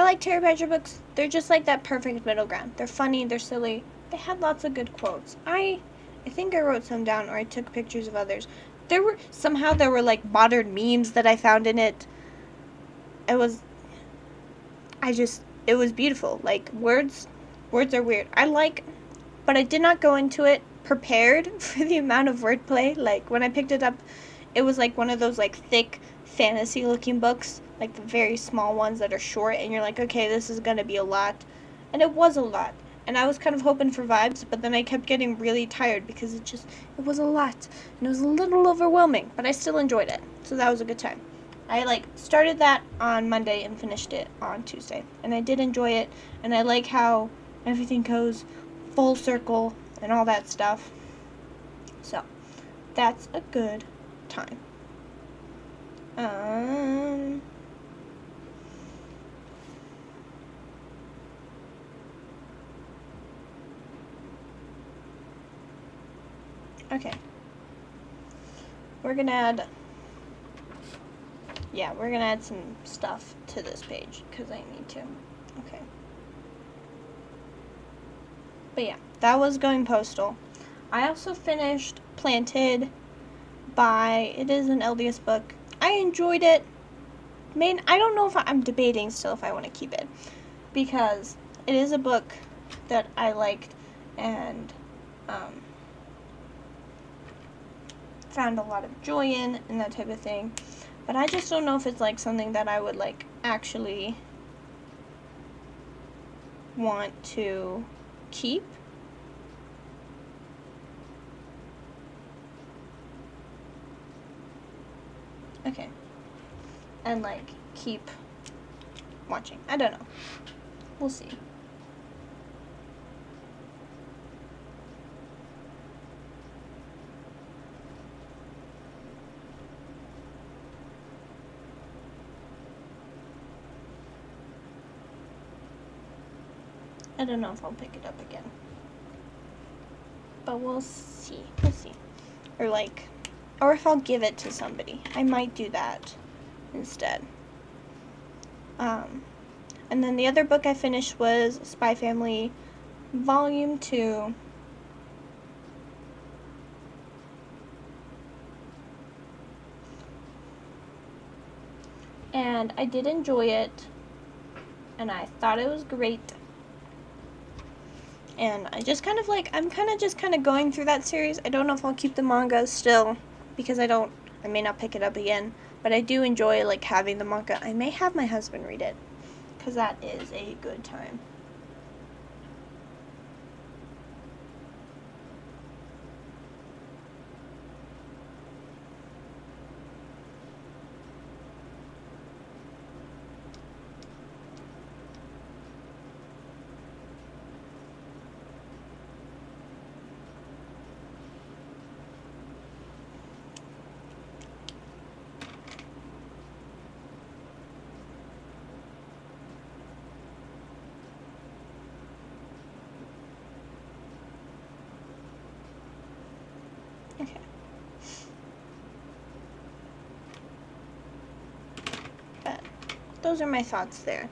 like Terry Pratchett books. They're just like that perfect middle ground. They're funny, they're silly. They had lots of good quotes. I think I wrote some down, or I took pictures of others. There were like modern memes that I found in it. It was beautiful. Like words are weird. But I did not go into it prepared for the amount of wordplay. Like when I picked it up, it was like one of those like thick fantasy looking books, like the very small ones that are short, and you're like, okay, this is gonna be a lot. And it was a lot. And I was kind of hoping for vibes, but then I kept getting really tired because it was a lot. And it was a little overwhelming, but I still enjoyed it. So that was a good time. I like started that on Monday and finished it on Tuesday. And I did enjoy it, and I like how everything goes full circle and all that stuff. So, that's a good time. Okay. We're gonna add some stuff to this page because I need to. Okay. But yeah, that was Going Postal. I also finished Planted it is an LDS book. I enjoyed it. I don't know if I'm debating still if I want to keep it, because it is a book that I liked and found a lot of joy in and that type of thing. But I just don't know if it's like something that I would like actually want to keep. Okay. And like keep watching. I don't know. We'll see. I don't know if I'll pick it up again. But we'll see. Or if I'll give it to somebody. I might do that instead. And then the other book I finished was Spy Family Volume 2. And I did enjoy it. And I thought it was great. And I just kind of I'm just going through that series. I don't know if I'll keep the manga still, because I may not pick it up again. But I do enjoy like having the manga. I may have my husband read it, because that is a good time. Okay. But those are my thoughts there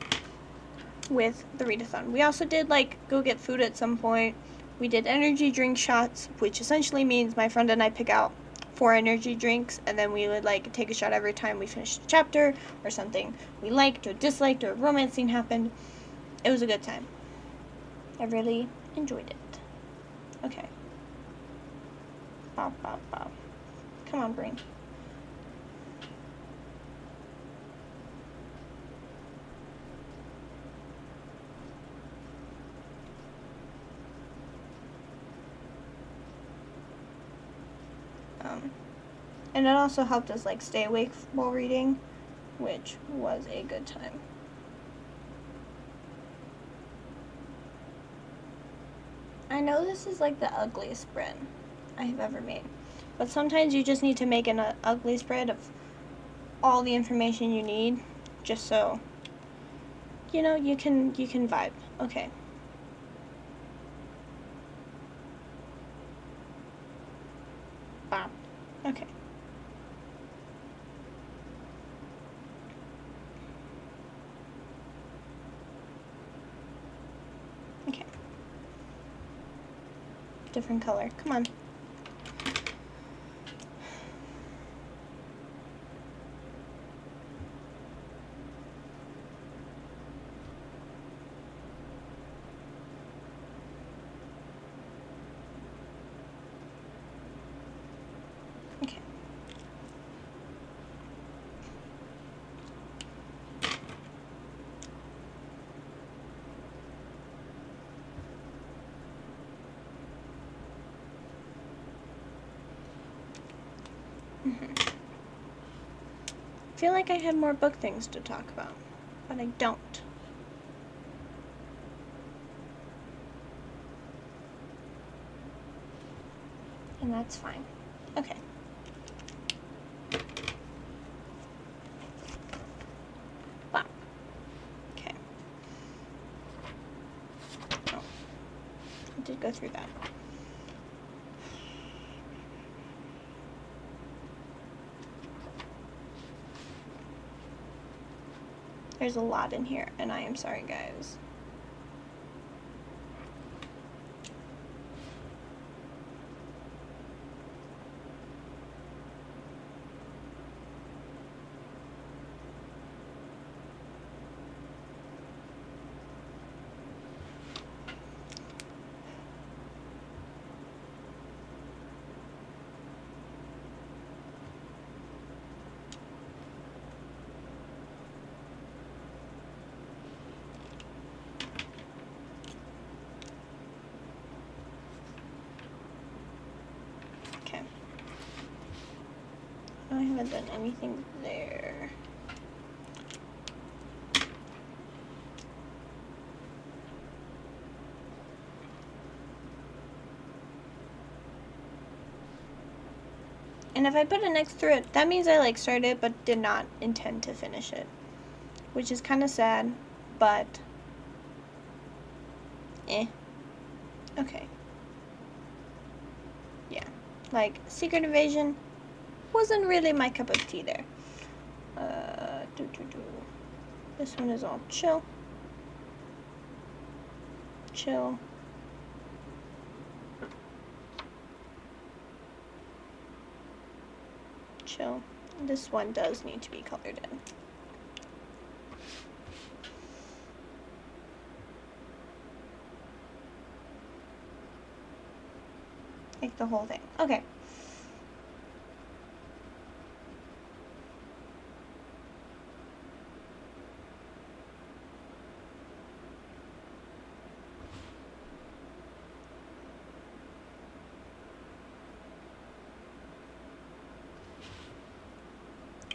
with the readathon. We also did go get food at some point. We did energy drink shots, which essentially means my friend and I pick out 4 energy drinks, and then we would take a shot every time we finished a chapter or something we liked or disliked or a romance scene happened. It was a good time. I really enjoyed it. Okay. Bob, bob, bob. Come on, brain. And it also helped us stay awake while reading, which was a good time. I know this is the ugliest spread I have ever made, but sometimes you just need to make an ugly spread of all the information you need, just so you can vibe. Okay. Bop. Okay. different color. Come on. Okay. I feel like I had more book things to talk about, but I don't. And that's fine. Okay. Wow. Okay. Oh, I did go through that. There's a lot in here, and I am sorry, guys. Okay. I haven't done anything there. And if I put an X through it, that means I like started it but did not intend to finish it. Which is kind of sad, but okay. Yeah. Like, Secret Invasion wasn't really my cup of tea there. This one is all chill. Chill. Chill. This one does need to be colored in. Like the whole thing. Okay.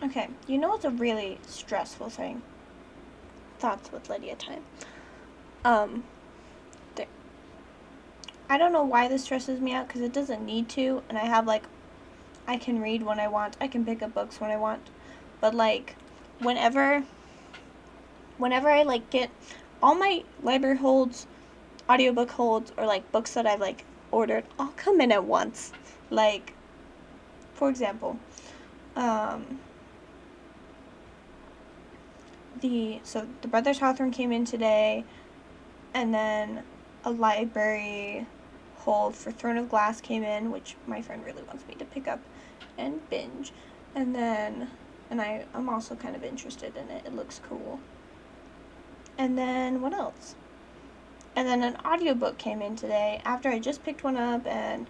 Okay, you know what's a really stressful thing? Thoughts with Lydia time. I don't know why this stresses me out, because it doesn't need to, and I have, like, I can read when I want, I can pick up books when I want, but, like, whenever I, like, get all my library holds, audiobook holds, or, like, books that I've, like, ordered, all come in at once. Like, for example, the Brothers Hawthorne came in today, and then a library hold for Throne of Glass came in, which my friend really wants me to pick up and binge. And then, I'm also kind of interested in it. It looks cool. And then, what else? And then an audiobook came in today after I just picked one up, and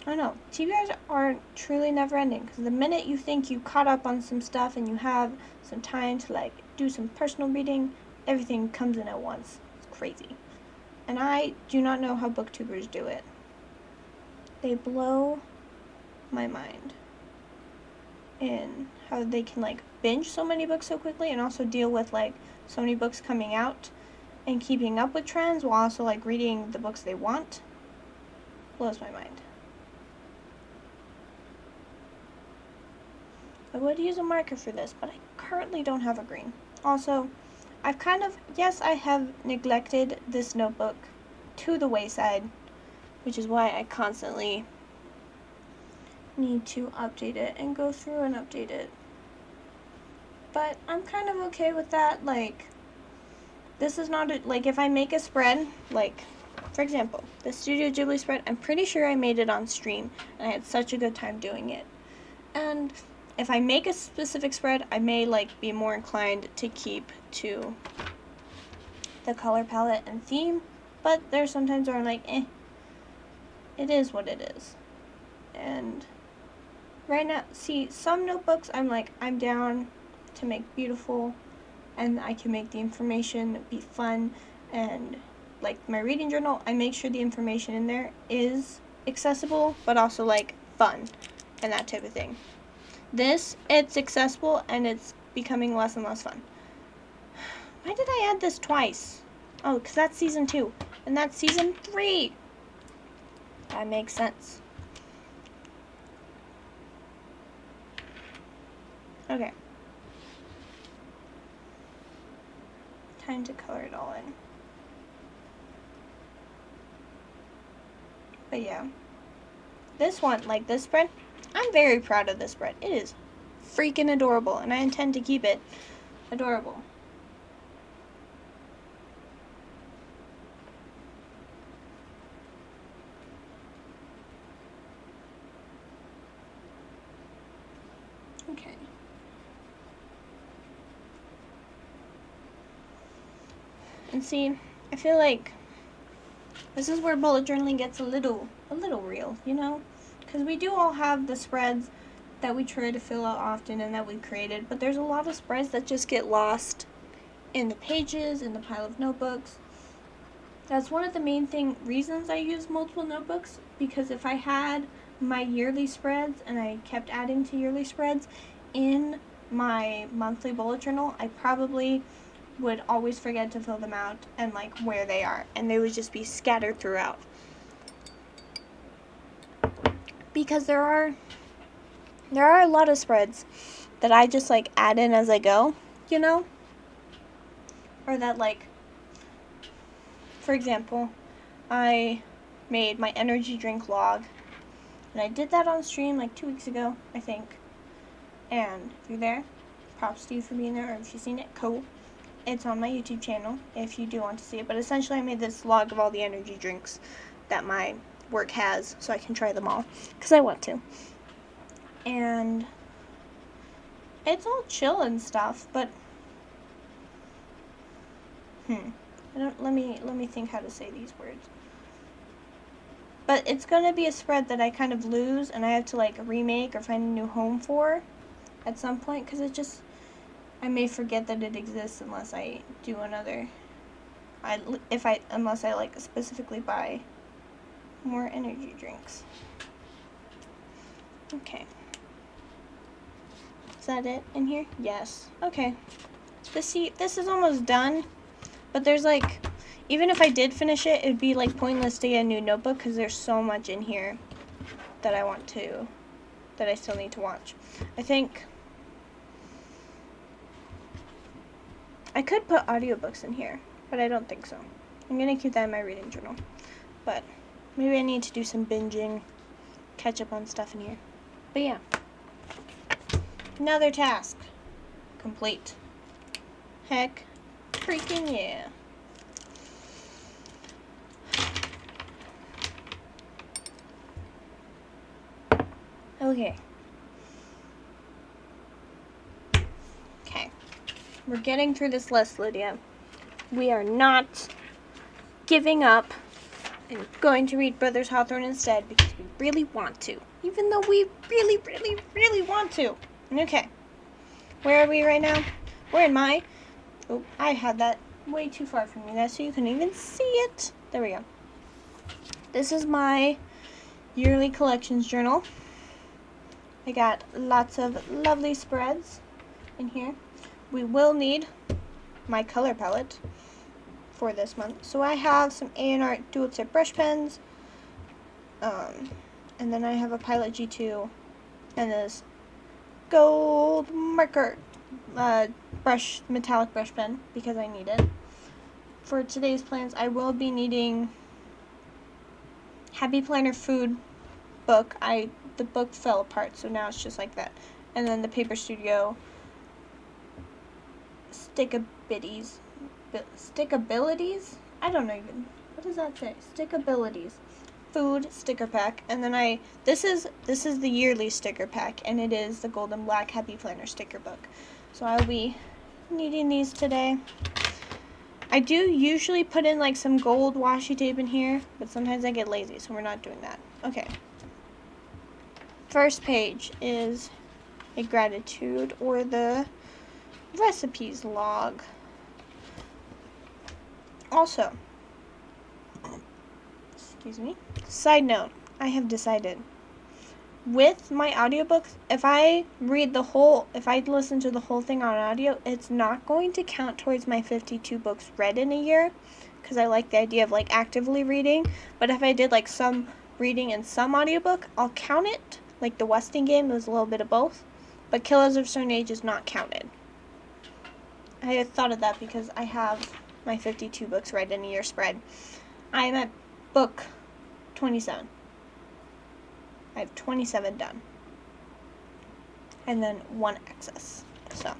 I don't know. TBRs are truly never ending, because the minute you think you caught up on some stuff and you have some time to, like, do some personal reading, everything comes in at once. It's crazy. And I do not know how booktubers do it. They blow my mind in how they can, like, binge so many books so quickly and also deal with, like, so many books coming out and keeping up with trends while also, like, reading the books they want. Blows my mind. I would use a marker for this, but I currently don't have a green. Also, I've kind of, yes, I have neglected this notebook to the wayside, which is why I constantly need to update it and go through and update it. But I'm kind of okay with that. Like, this is not, like, if I make a spread, like, for example, the Studio Ghibli spread, I'm pretty sure I made it on stream, and I had such a good time doing it. And if I make a specific spread, I may like be more inclined to keep to the color palette and theme, but there's sometimes where I'm like, it is what it is. And right now, see, some notebooks I'm like, I'm down to make beautiful, and I can make the information be fun, and like my reading journal, I make sure the information in there is accessible, but also like fun, and that type of thing. This, it's accessible, and it's becoming less and less fun. Why did I add this twice? Oh, because that's season 2, and that's season 3. That makes sense. Okay. Time to color it all in. But yeah. This one, like this spread, I'm very proud of this spread. It is freaking adorable, and I intend to keep it adorable. Okay. And see, I feel like this is where bullet journaling gets a little real, you know? Because we do all have the spreads that we try to fill out often and that we've created, but there's a lot of spreads that just get lost in the pages, in the pile of notebooks. That's one of the main reasons I use multiple notebooks, because if I had my yearly spreads and I kept adding to yearly spreads in my monthly bullet journal, I probably would always forget to fill them out and like where they are, and they would just be scattered throughout. Because there are a lot of spreads that I just like add in as I go, you know? Or that like, for example, I made my energy drink log, and I did that on stream like 2 weeks ago, I think. And if you're there, props to you for being there, or if you've seen it, cool. It's on my YouTube channel if you do want to see it. But essentially I made this log of all the energy drinks that my work has, so I can try them all, because I want to. And it's all chill and stuff, but let me think how to say these words. But it's gonna be a spread that I kind of lose, and I have to like remake or find a new home for at some point, because it just, I may forget that it exists unless I do another. Unless I like specifically buy more energy drinks. Okay. Is that it in here? Yes. Okay. This is almost done, but there's like, even if I did finish it, it'd be like pointless to get a new notebook because there's so much in here that that I still need to watch. I think I could put audiobooks in here, but I don't think so. I'm gonna keep that in my reading journal. But maybe I need to do some binging, catch up on stuff in here. But yeah. Another task complete. Heck freaking yeah. Okay. We're getting through this list, Lydia. We are not giving up and going to read Brothers Hawthorne instead because we really want to. Even though we really, really, really want to. Okay. Where are we right now? We're in my... Oh, I had that way too far from you guys so you couldn't even see it. There we go. This is my yearly collections journal. I got lots of lovely spreads in here. We will need my color palette for this month. So I have some A&R dual tip brush pens, and then I have a Pilot G2 and this gold marker metallic brush pen because I need it. For today's plans, I will be needing Happy Planner food book. The book fell apart, so now it's just like that. And then the Paper Studio stickabilities. I don't know even. what does that say? Stickabilities. Food sticker pack, and then this is the yearly sticker pack, and it is the Gold and Black Happy Planner sticker book. So I'll be needing these today. I do usually put in like some gold washi tape in here, but sometimes I get lazy, so we're not doing that. Okay. First page is a gratitude or the recipes log. Also, excuse me. Side note, I have decided with my audiobooks, if I listen to the whole thing on audio, it's not going to count towards my 52 books read in a year, because I like the idea of like actively reading. But if I did like some reading and some audiobook, I'll count it. Like the Westing game, it was a little bit of both. But Killers of Stone Age is not counted. I had thought of that because I have my 52 books read in a year spread. I am at book 27. I have 27 done. And then 1 excess. So,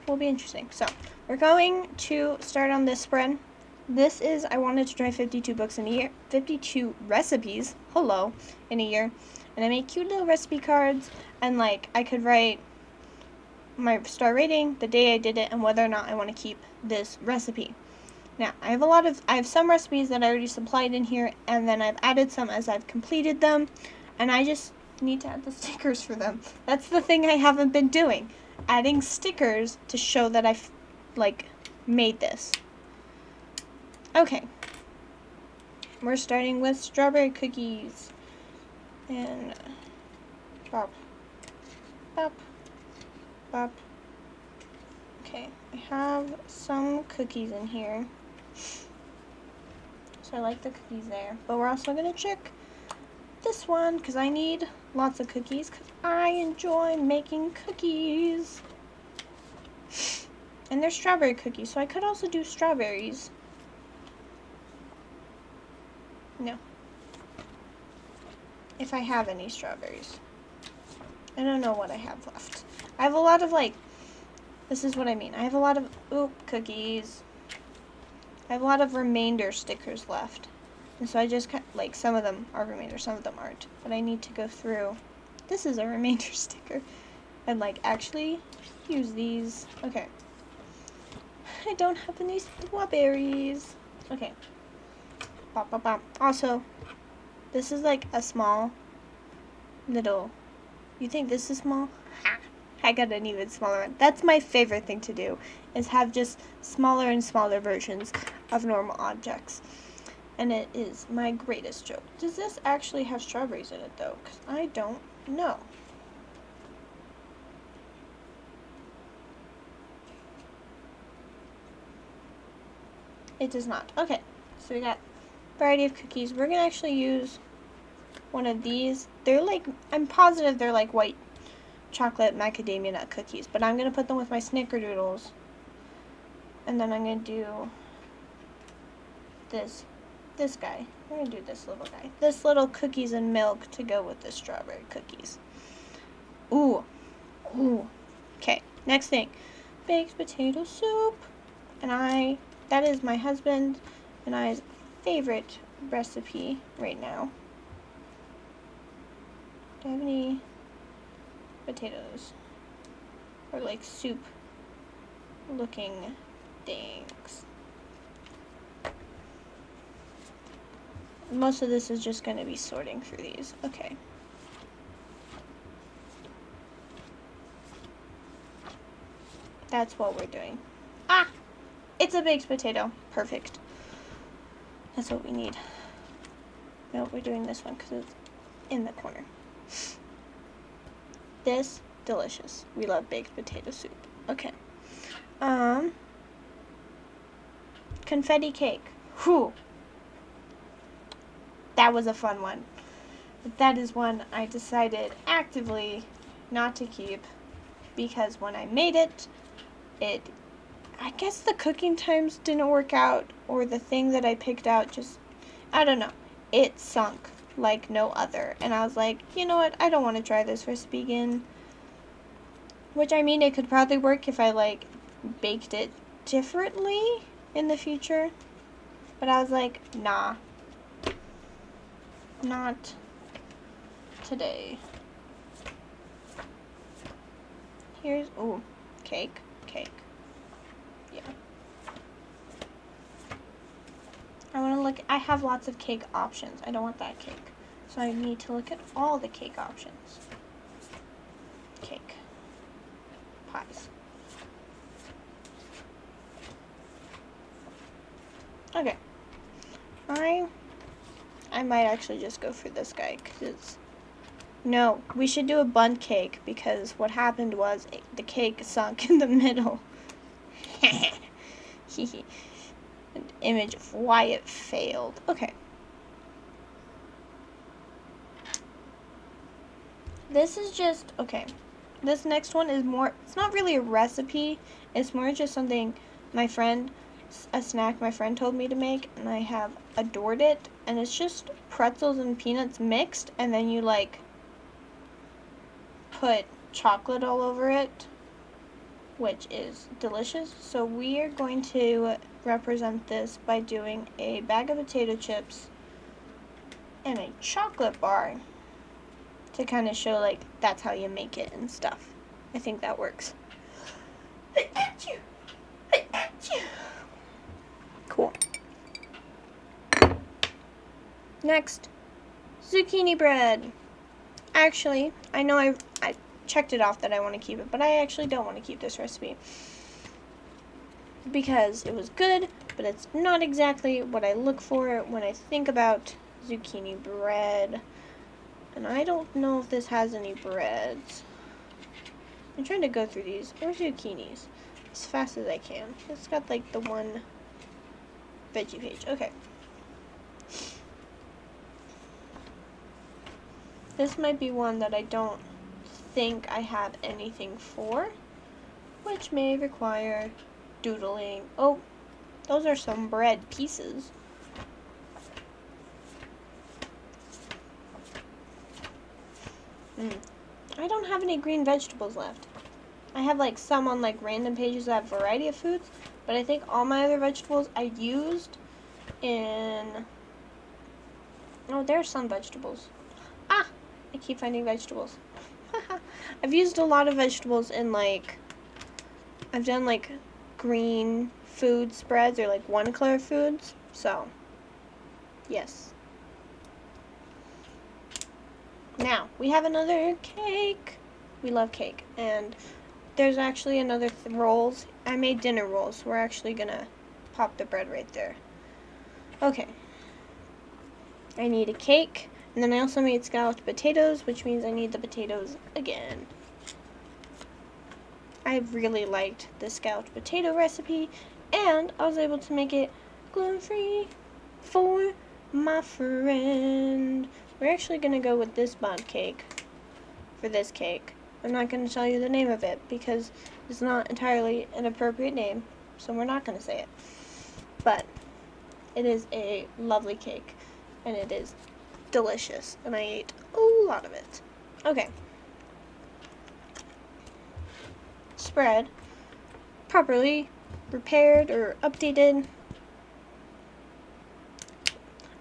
will be interesting. So, we're going to start on this spread. This is, I wanted to try 52 books in a year. 52 recipes, in a year. And I made cute little recipe cards. And like, I could write my star rating, the day I did it, and whether or not I want to keep this recipe. Now, I have some recipes that I already supplied in here, and then I've added some as I've completed them, and I just need to add the stickers for them. That's the thing I haven't been doing. Adding stickers to show that I've, made this. Okay. We're starting with strawberry cookies. And bop, bop, bop. Okay, I have some cookies in here. So I like the cookies there. But we're also going to check this one because I need lots of cookies because I enjoy making cookies. And they're strawberry cookies, so I could also do strawberries. No. If I have any strawberries. I don't know what I have left. I have a lot of, this is what I mean. I have a lot of, cookies. I have a lot of remainder stickers left. And so I just, some of them are remainder, some of them aren't. But I need to go through. This is a remainder sticker. And, actually use these. Okay. I don't have any strawberries. Okay. Bop, bop, bop. Also, this is, a small little. You think this is small? Ha! I got an even smaller one. That's my favorite thing to do, is have just smaller and smaller versions of normal objects. And it is my greatest joke. Does this actually have strawberries in it, though? Because I don't know. It does not. Okay, so we got a variety of cookies. We're going to actually use one of these. They're I'm positive they're white chocolate macadamia nut cookies, but I'm going to put them with my snickerdoodles. And then I'm going to do this guy. We're going to do this little guy. This little cookies and milk to go with the strawberry cookies. Ooh. Ooh. Okay, next thing. Baked potato soup. And that is my husband and I's favorite recipe right now. Do I have any potatoes? Or soup looking things. Most of this is just going to be sorting through these. Okay. That's what we're doing. Ah! It's a baked potato. Perfect. That's what we need. No, we're doing this one because it's in the corner. This, delicious. We love baked potato soup. Okay. Confetti cake. Whew. That was a fun one. But that is one I decided actively not to keep because when I made it, I guess the cooking times didn't work out, or the thing that I picked out just, I don't know. It sunk like no other. And I was like, you know what? I don't want to try this recipe again. Which, I mean, it could probably work if I, baked it differently in the future. But I was like, nah. Not today. Here's, ooh, cake. Yeah. I want to look, I have lots of cake options. I don't want that cake. So I need to look at all the cake options. Cake. Pies. Okay. I might actually just go for this guy because no, we should do a bun cake because what happened was the cake sunk in the middle. An image of why it failed. Okay. This is just, okay. This next one is more, it's not really a recipe. It's more just something a snack my friend told me to make, and I have adored it. And it's just pretzels and peanuts mixed, and then you like put chocolate all over it, which is delicious. So we are going to represent this by doing a bag of potato chips and a chocolate bar to kind of show like that's how you make it and stuff. I think that works. Cool. Next, zucchini bread. Actually, I know I checked it off that I want to keep it, but I actually don't want to keep this recipe because it was good, but it's not exactly what I look for when I think about zucchini bread. And I don't know if this has any breads. I'm trying to go through these. Or zucchinis. As fast as I can. It's got like the one veggie page. Okay. This might be one that I don't think I have anything for, which may require doodling. Oh, those are some bread pieces. I don't have any green vegetables left. I have like some on like random pages that have variety of foods, but I think all my other vegetables I used in, oh, there's some vegetables. Ah, I keep finding vegetables. I've used a lot of vegetables in like, I've done like green food spreads or like one color foods, so yes. Now, we have another cake. We love cake. And there's actually another rolls. I made dinner rolls. We're actually going to pop the bread right there. Okay. I need a cake. And then I also made scalloped potatoes, which means I need the potatoes again. I really liked the scalloped potato recipe. And I was able to make it gluten-free for my friend. We're actually going to go with this bun cake for this cake. I'm not going to tell you the name of it because it's not entirely an appropriate name, so we're not going to say it. But it is a lovely cake, and it is delicious, and I ate a lot of it. Okay. Spread. Properly repaired or updated.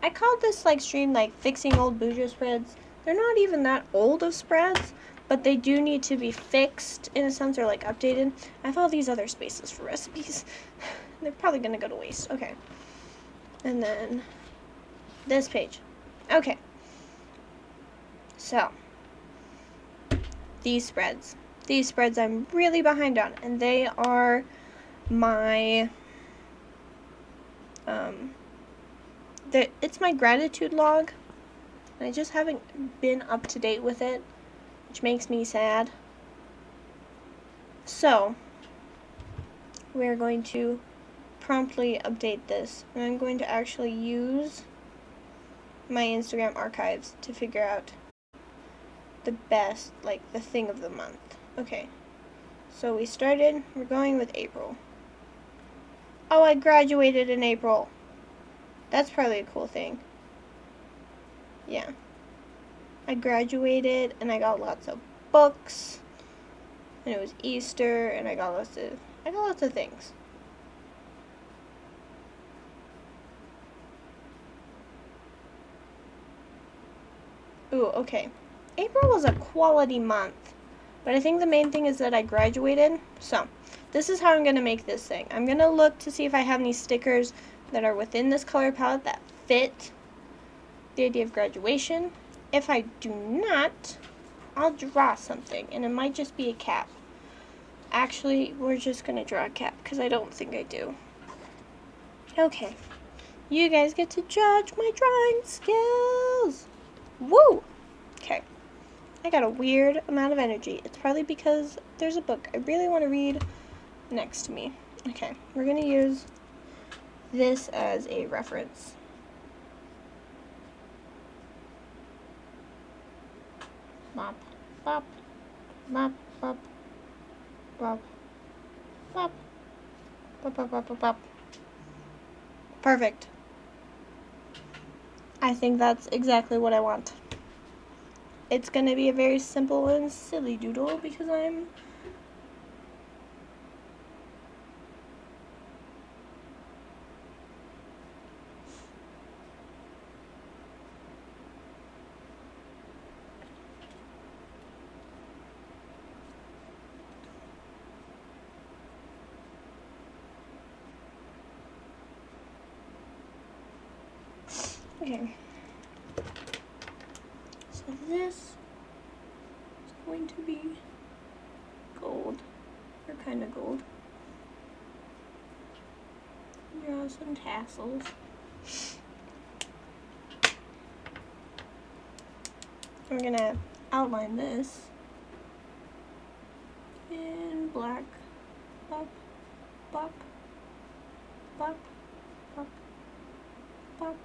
I called this like stream like fixing old bujo spreads. They're not even that old of spreads, but they do need to be fixed in a sense or like updated. I have all these other spaces for recipes. They're probably gonna go to waste. Okay. And then this page. Okay. So these spreads. These spreads I'm really behind on, and they are my it's my gratitude log, and I just haven't been up to date with it, which makes me sad. So, we're going to promptly update this, and I'm going to actually use my Instagram archives to figure out the best, like, the thing of the month. Okay, so we're going with April. Oh, I graduated in April. That's probably a cool thing. Yeah. I graduated and I got lots of books. And it was Easter and I got lots of things. Ooh, okay. April was a quality month, but I think the main thing is that I graduated. So, this is how I'm going to make this thing. I'm going to look to see if I have any stickers that are within this color palette that fit the idea of graduation. If I do not, I'll draw something, and it might just be a cap. Actually, we're just going to draw a cap, because I don't think I do. Okay. You guys get to judge my drawing skills. Woo! Okay. I got a weird amount of energy. It's probably because there's a book I really want to read next to me. Okay. We're going to use this as a reference. Bop, bop, bop, bop, bop, bop, bop, bop, bop, bop, bop. Perfect. I think that's exactly what I want. It's going to be a very simple and silly doodle because I'm okay. So this is going to be gold, or kind of gold. Draw some tassels. We're gonna outline this in black. Bop, bop, bop, bop, bop.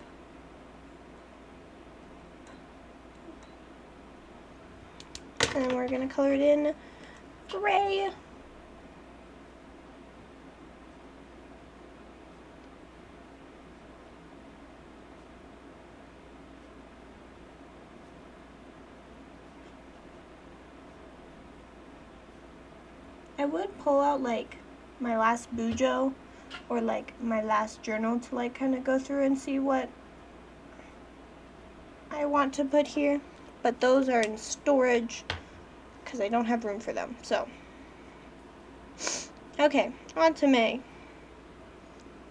And then we're going to color it in gray. I would pull out like my last bujo or like my last journal to like kind of go through and see what I want to put here. But those are in storage because I don't have room for them. So, okay, on to May.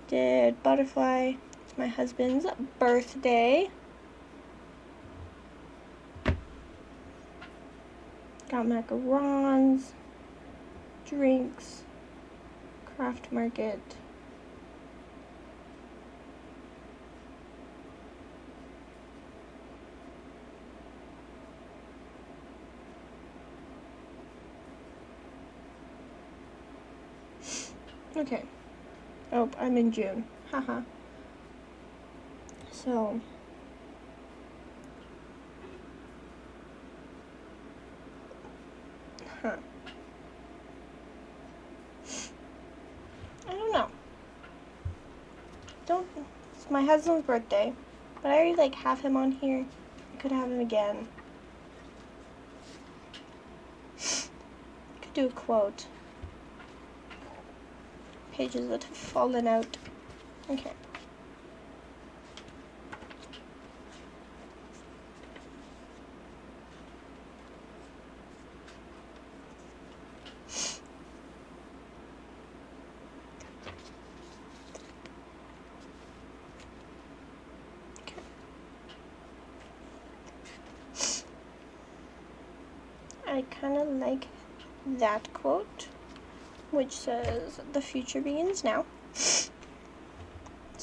Did butterfly. It's my husband's birthday. Got macarons, drinks, craft market. Okay. Oh, I'm in June. Haha. So, I don't know. It's my husband's birthday, but I already like have him on here. I could have him again. Could do a quote. Pages that have fallen out. Okay. I kind of like that quote, which says, "The future begins now." So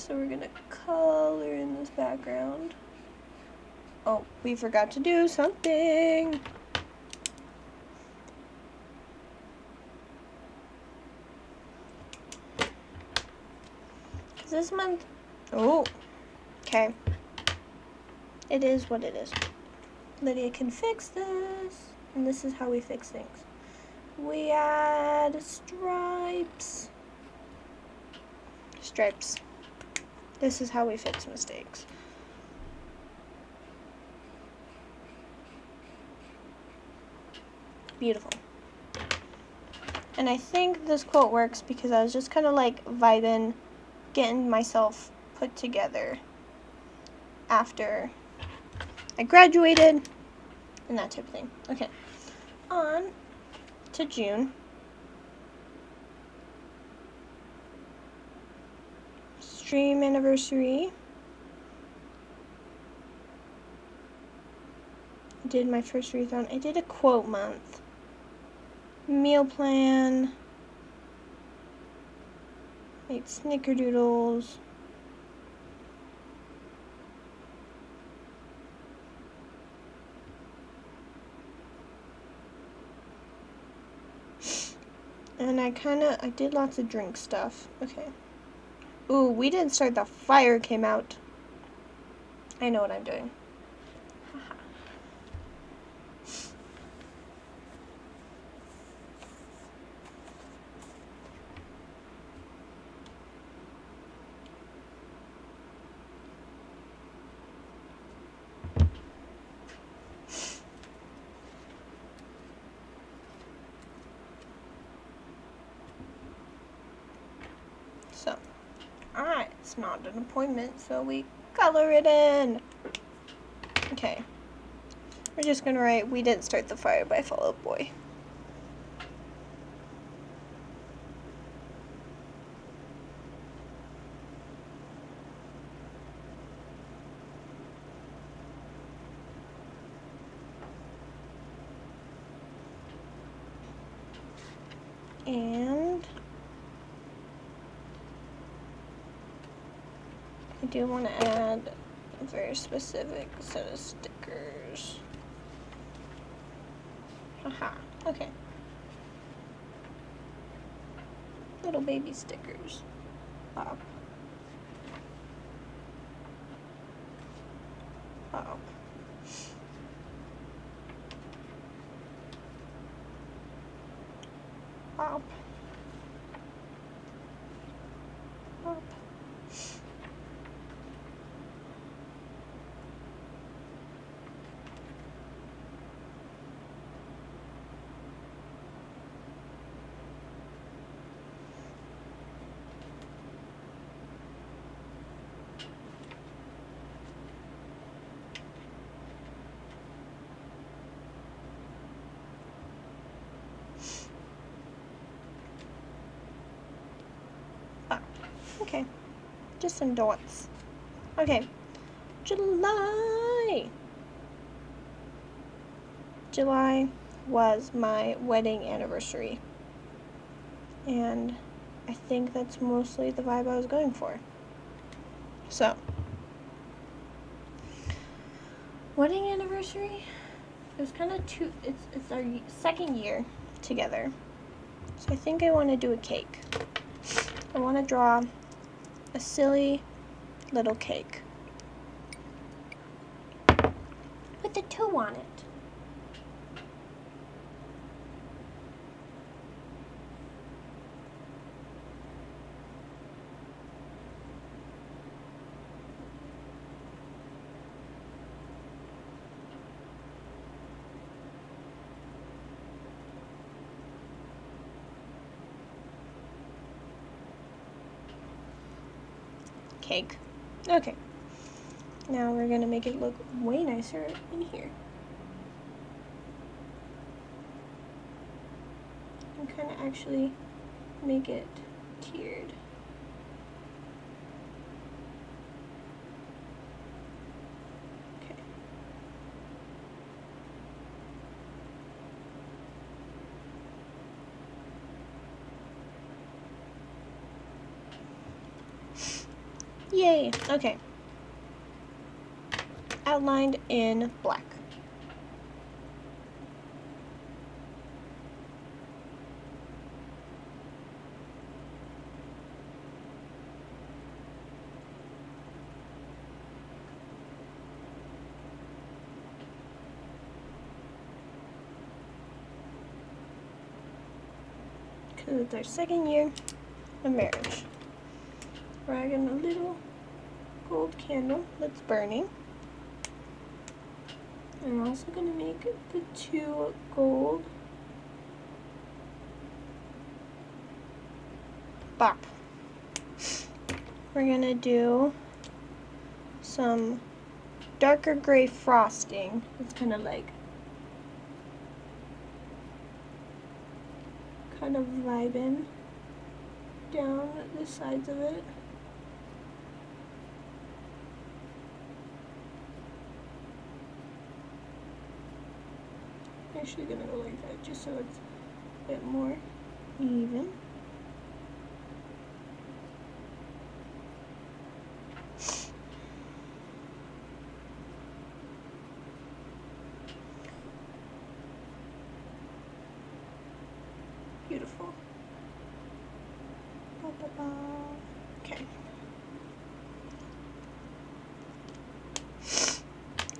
we're gonna color in this background. Oh, we forgot to do something. This month, oh, okay. It is what it is. Lydia can fix this. And this is how we fix things. We add stripes. Stripes. This is how we fix mistakes. Beautiful. And I think this quote works because I was just kind of like vibing, getting myself put together after I graduated. and that type of thing. Okay, on to June. Stream anniversary. I did my first readathon. I did a quote month. Meal plan. Made snickerdoodles. And I did lots of drink stuff. Okay. Ooh, we didn't start the fire came out. I know what I'm doing. So, it's not an appointment, so we color it in. Okay. We're just gonna write, we didn't start the fire by Fall Out Boy. And I do want to add a very specific set of stickers. Haha, okay. Little baby stickers. Pop. Pop. Pop. Pop. Okay, just some dots. Okay, July. July was my wedding anniversary. And I think that's mostly the vibe I was going for. So, wedding anniversary, it was kind of it's our second year together. So I think I want to do a cake. I want to draw a silly little cake with a 2 on it. Cake. Okay. Now we're gonna make it look way nicer in here. I'm kind of actually make it tiered. Okay. Yay! Okay. Outlined in black. Because it's our second year of marriage. We're adding a little gold candle that's burning. I'm also going to make the 2 gold. Bop. We're going to do some darker gray frosting. It's kind of like kind of vibing down the sides of it. I'm actually gonna go like that just so it's a bit more even. Beautiful. Okay.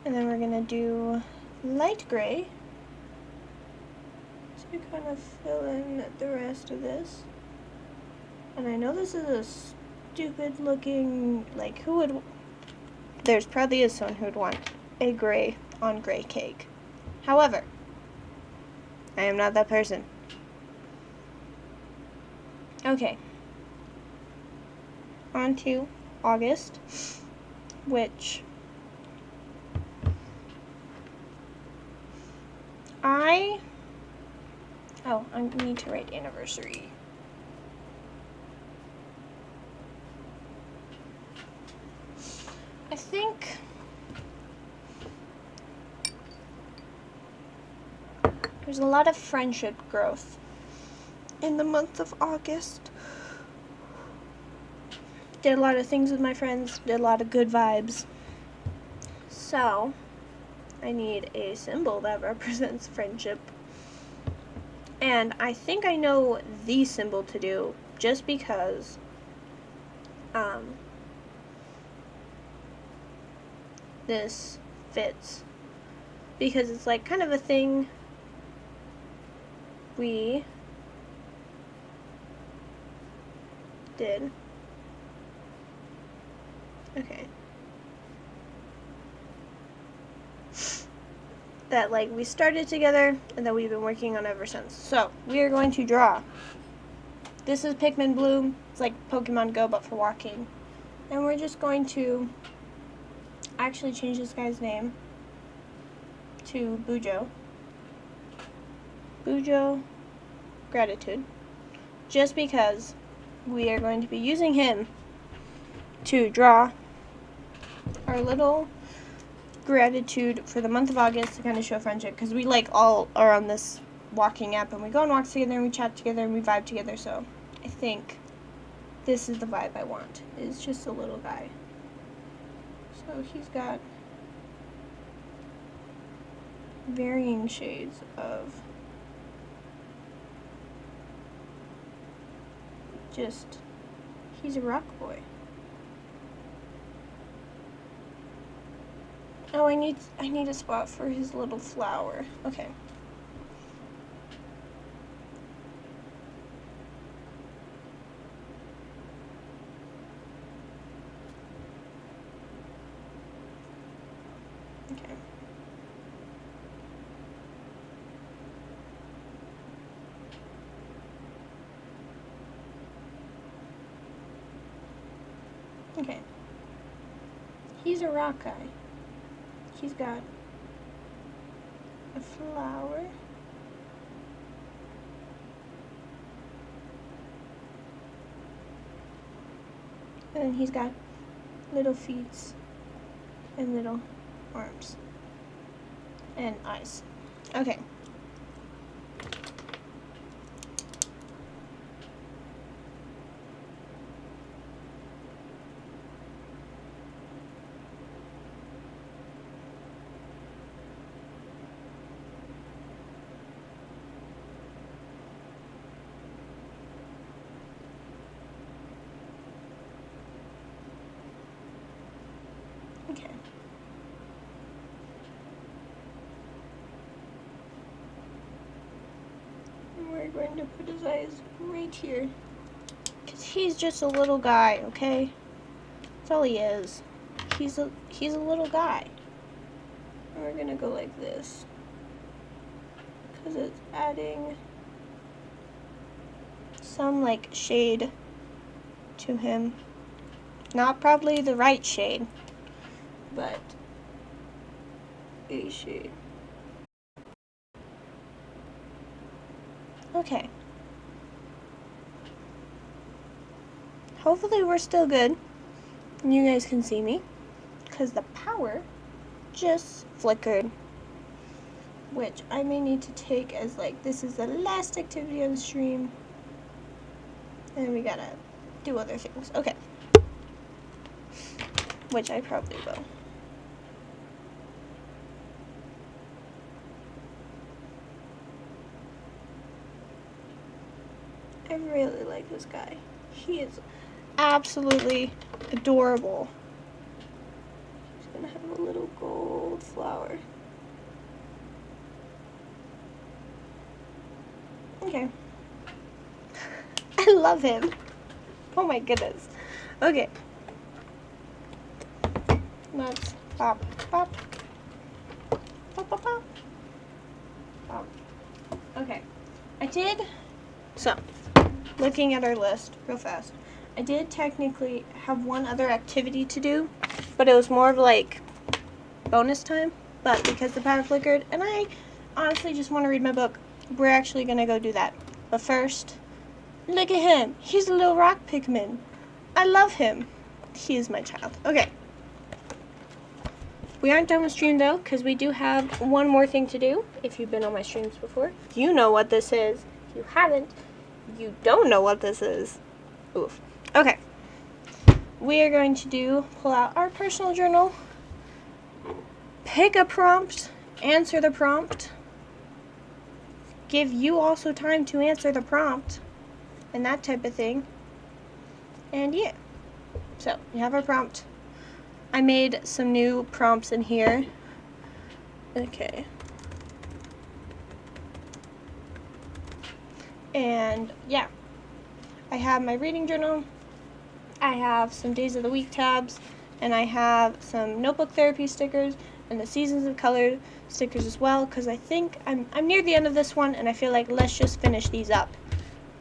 And then we're gonna do light gray to kind of fill in the rest of this. And I know this is a stupid looking, like, who would, there's probably is someone who would want a gray on gray cake. However, I am not that person. Okay. On to August, which I need to write anniversary. I think there's a lot of friendship growth in the month of August. Did a lot of things with my friends, did a lot of good vibes. So, I need a symbol that represents friendship. And I think I know the symbol to do just because this fits. Because it's like kind of a thing we did. Okay. That like we started together and that we've been working on ever since. So we are going to draw. This is Pikmin Blue. It's like Pokemon Go but for walking. And we're just going to actually change this guy's name to Bujo. Bujo Gratitude. Just because we are going to be using him to draw our little gratitude for the month of August to kind of show friendship, because we like all are on this walking app and we go on walks together and we chat together and we vibe together. So I think this is the vibe I want. It's just a little guy. So he's got varying shades of just, he's a rock boy. Oh, I need a spot for his little flower. Okay. Okay. Okay. He's a rock guy. He's got a flower. And then he's got little feet and little arms and eyes. Okay. Okay. And we're going to put his eyes right here. Because he's just a little guy, okay? That's all he is. He's a little guy. And we're going to go like this. Because it's adding some like shade to him. Not probably the right shade, but a shade. Okay. hopefully we're still good. And you guys can see me. Because the power just flickered. Which I may need to take as like, this is the last activity on the stream. And we gotta do other things. Okay. Which I probably will. I really like this guy. He is absolutely adorable. He's gonna have a little gold flower. Okay. I love him. Oh my goodness. Okay. Let's pop, pop. Pop, pop, pop. Pop. Okay. So, looking at our list real fast, I did technically have one other activity to do, but it was more of like bonus time, but because the power flickered, and I honestly just want to read my book, we're actually going to go do that. But first, look at him. He's a little rock pigman. I love him. He is my child. Okay. We aren't done with stream though, because we do have one more thing to do. If you've been on my streams before, you know what this is. If you haven't, you don't know what this is. Oof. Okay. We are going to pull out our personal journal, pick a prompt, answer the prompt, give you also time to answer the prompt, and that type of thing. And yeah. So, you have our prompt. I made some new prompts in here. Okay. And yeah, I have my reading journal, I have some days of the week tabs, and I have some notebook therapy stickers and the seasons of color stickers as well, because I think I'm near the end of this one, and I feel like let's just finish these up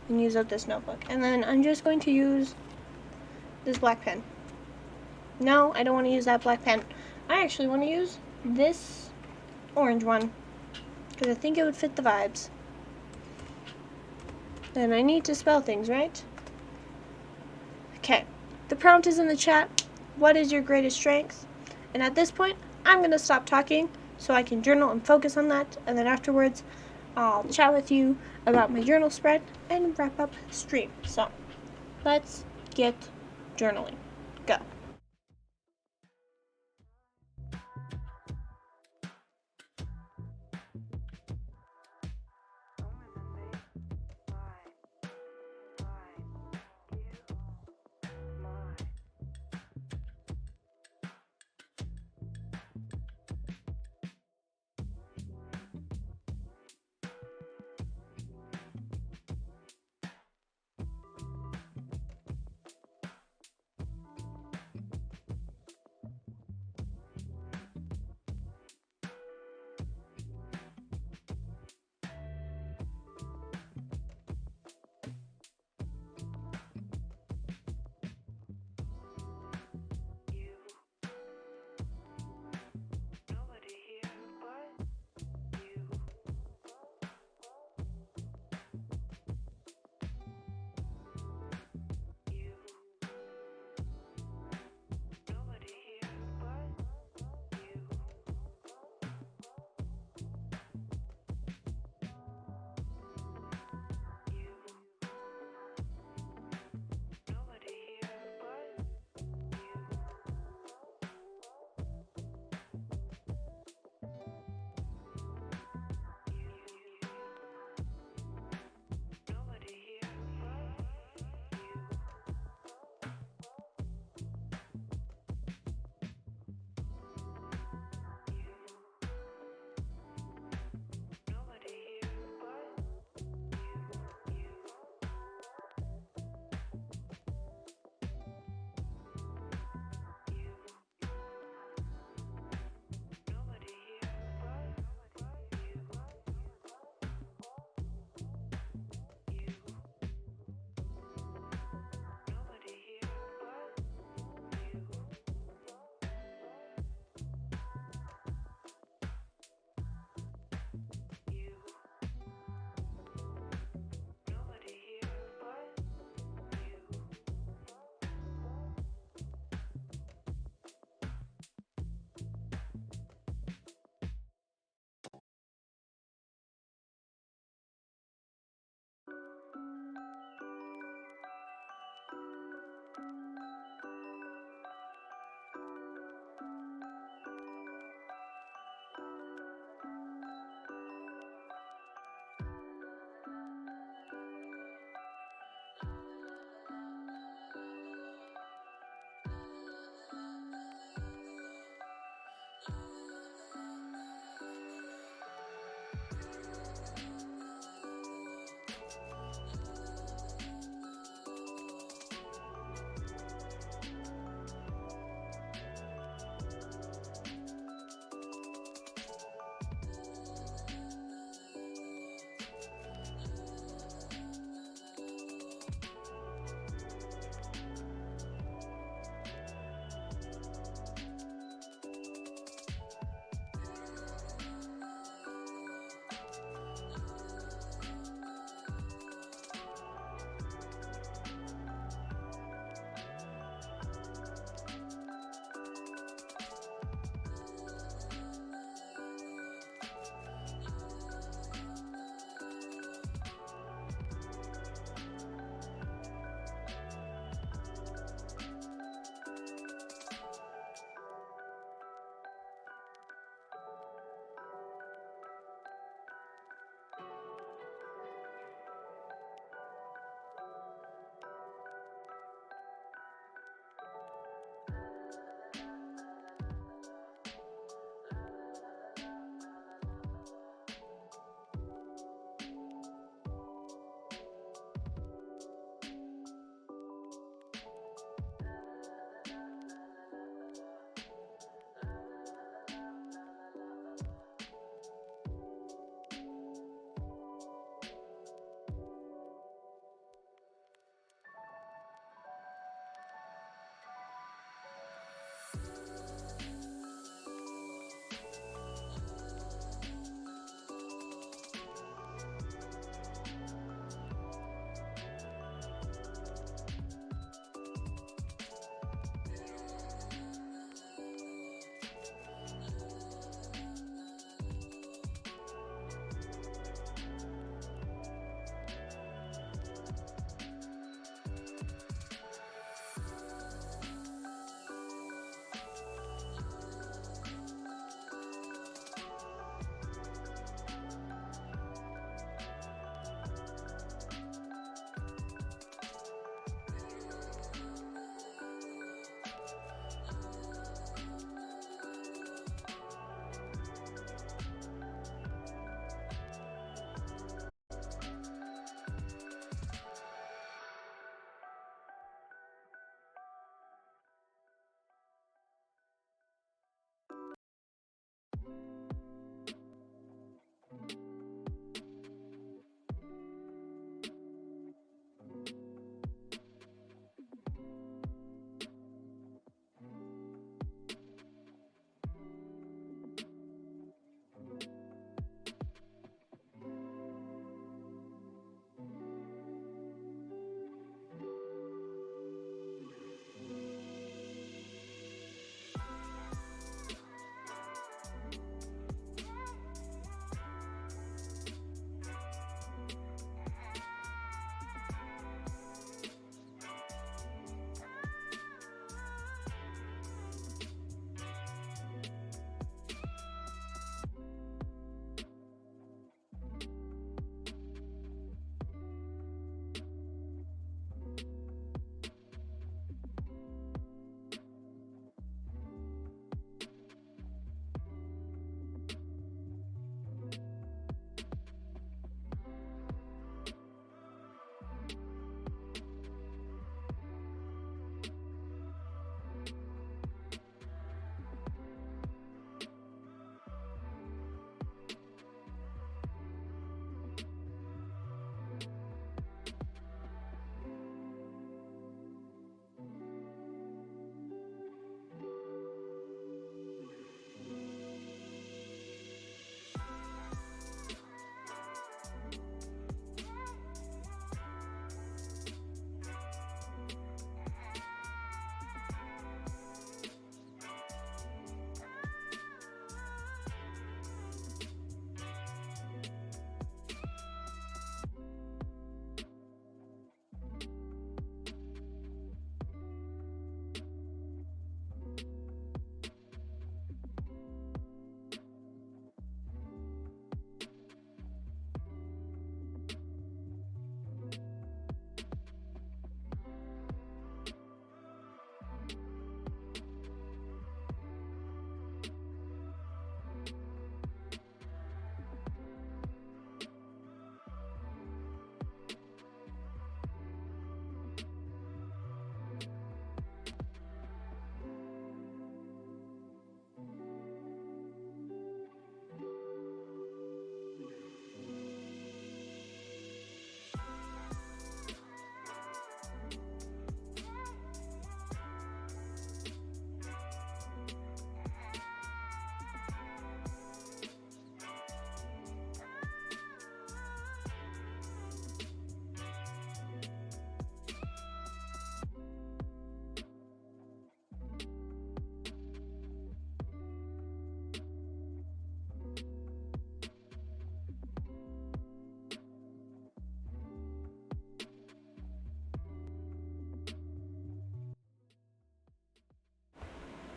and use up this notebook. And then I'm just going to use this black pen. No, I don't want to use that black pen. I actually want to use this orange one, because I think it would fit the vibes. And I need to spell things, right? Okay, the prompt is in the chat. What is your greatest strength? And at this point, I'm going to stop talking so I can journal and focus on that. And then afterwards, I'll chat with you about my journal spread and wrap up the stream. So, let's get journaling. Go.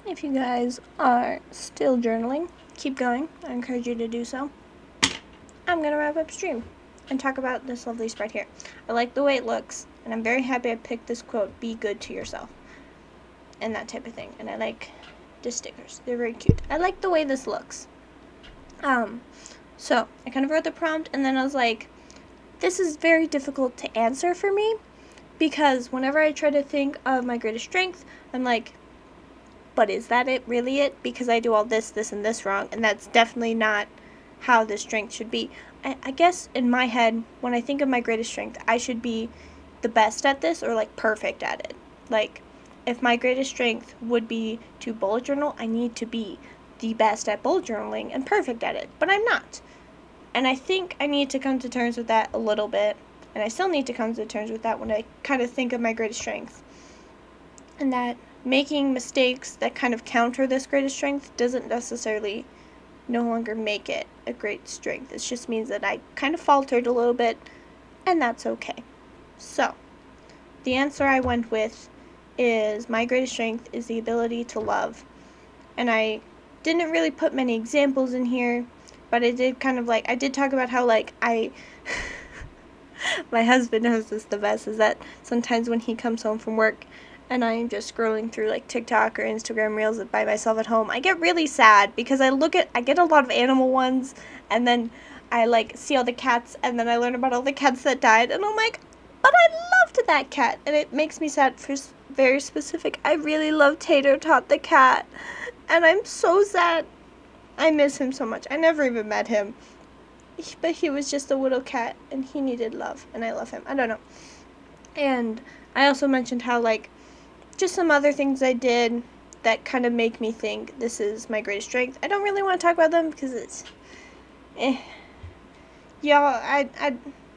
If you guys are still journaling, keep going. I encourage you to do so. I'm going to wrap up stream and talk about this lovely spread here. I like the way it looks, and I'm very happy I picked this quote, "Be good to yourself," and that type of thing. And I like the stickers. They're very cute. I like the way this looks. So I kind of wrote the prompt, and then I was like, this is very difficult to answer for me, because whenever I try to think of my greatest strength, I'm like, but is that it, really it? Because I do all this, this, and this wrong, and that's definitely not how this strength should be. I guess in my head, when I think of my greatest strength, I should be the best at this, or like perfect at it. Like, if my greatest strength would be to bullet journal, I need to be the best at bullet journaling and perfect at it, but I'm not. And I think I need to come to terms with that a little bit, and I still need to come to terms with that when I kind of think of my greatest strength. And that making mistakes that kind of counter this greatest strength doesn't necessarily no longer make it a great strength. It just means that I kind of faltered a little bit, and that's okay. So, the answer I went with is my greatest strength is the ability to love. And I didn't really put many examples in here, but I did kind of I did talk about how my husband knows this the best, is that sometimes when he comes home from work and I'm just scrolling through TikTok or Instagram Reels by myself at home, I get really sad because I get a lot of animal ones, and then I see all the cats, and then I learn about all the cats that died, and I'm like, but I loved that cat, and it makes me sad for very specific. I really love Tater Tot the cat, and I'm so sad. I miss him so much. I never even met him. But he was just a little cat, and he needed love, and I love him. I don't know. And I also mentioned how, just some other things I did that kind of make me think this is my greatest strength. I don't really want to talk about them because it's, y'all, I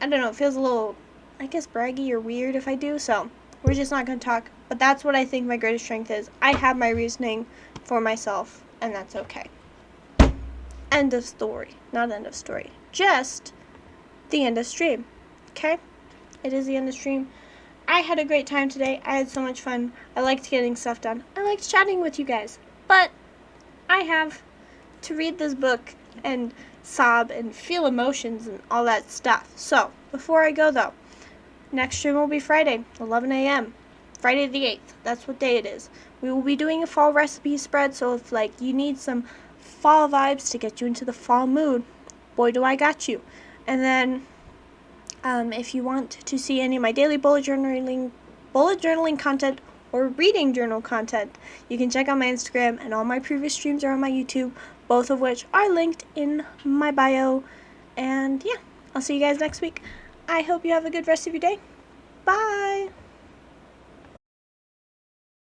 don't know, it feels a little, I guess, braggy or weird if I do, so we're just not going to talk. But that's what I think my greatest strength is. I have my reasoning for myself, and that's okay. End of story. Not end of story. Just the end of stream. Okay? It is the end of stream. I had a great time today. I had so much fun. I liked getting stuff done. I liked chatting with you guys. But I have to read this book and sob and feel emotions and all that stuff. So, before I go though, next stream will be Friday, 11 a.m. Friday the 8th. That's what day it is. We will be doing a fall recipe spread, so if you need some fall vibes to get you into the fall mood, boy do I got you. And then if you want to see any of my daily bullet journaling content or reading journal content, you can check out my Instagram, and all my previous streams are on my YouTube, both of which are linked in my bio. And yeah, I'll see you guys next week. I hope you have a good rest of your day. Bye!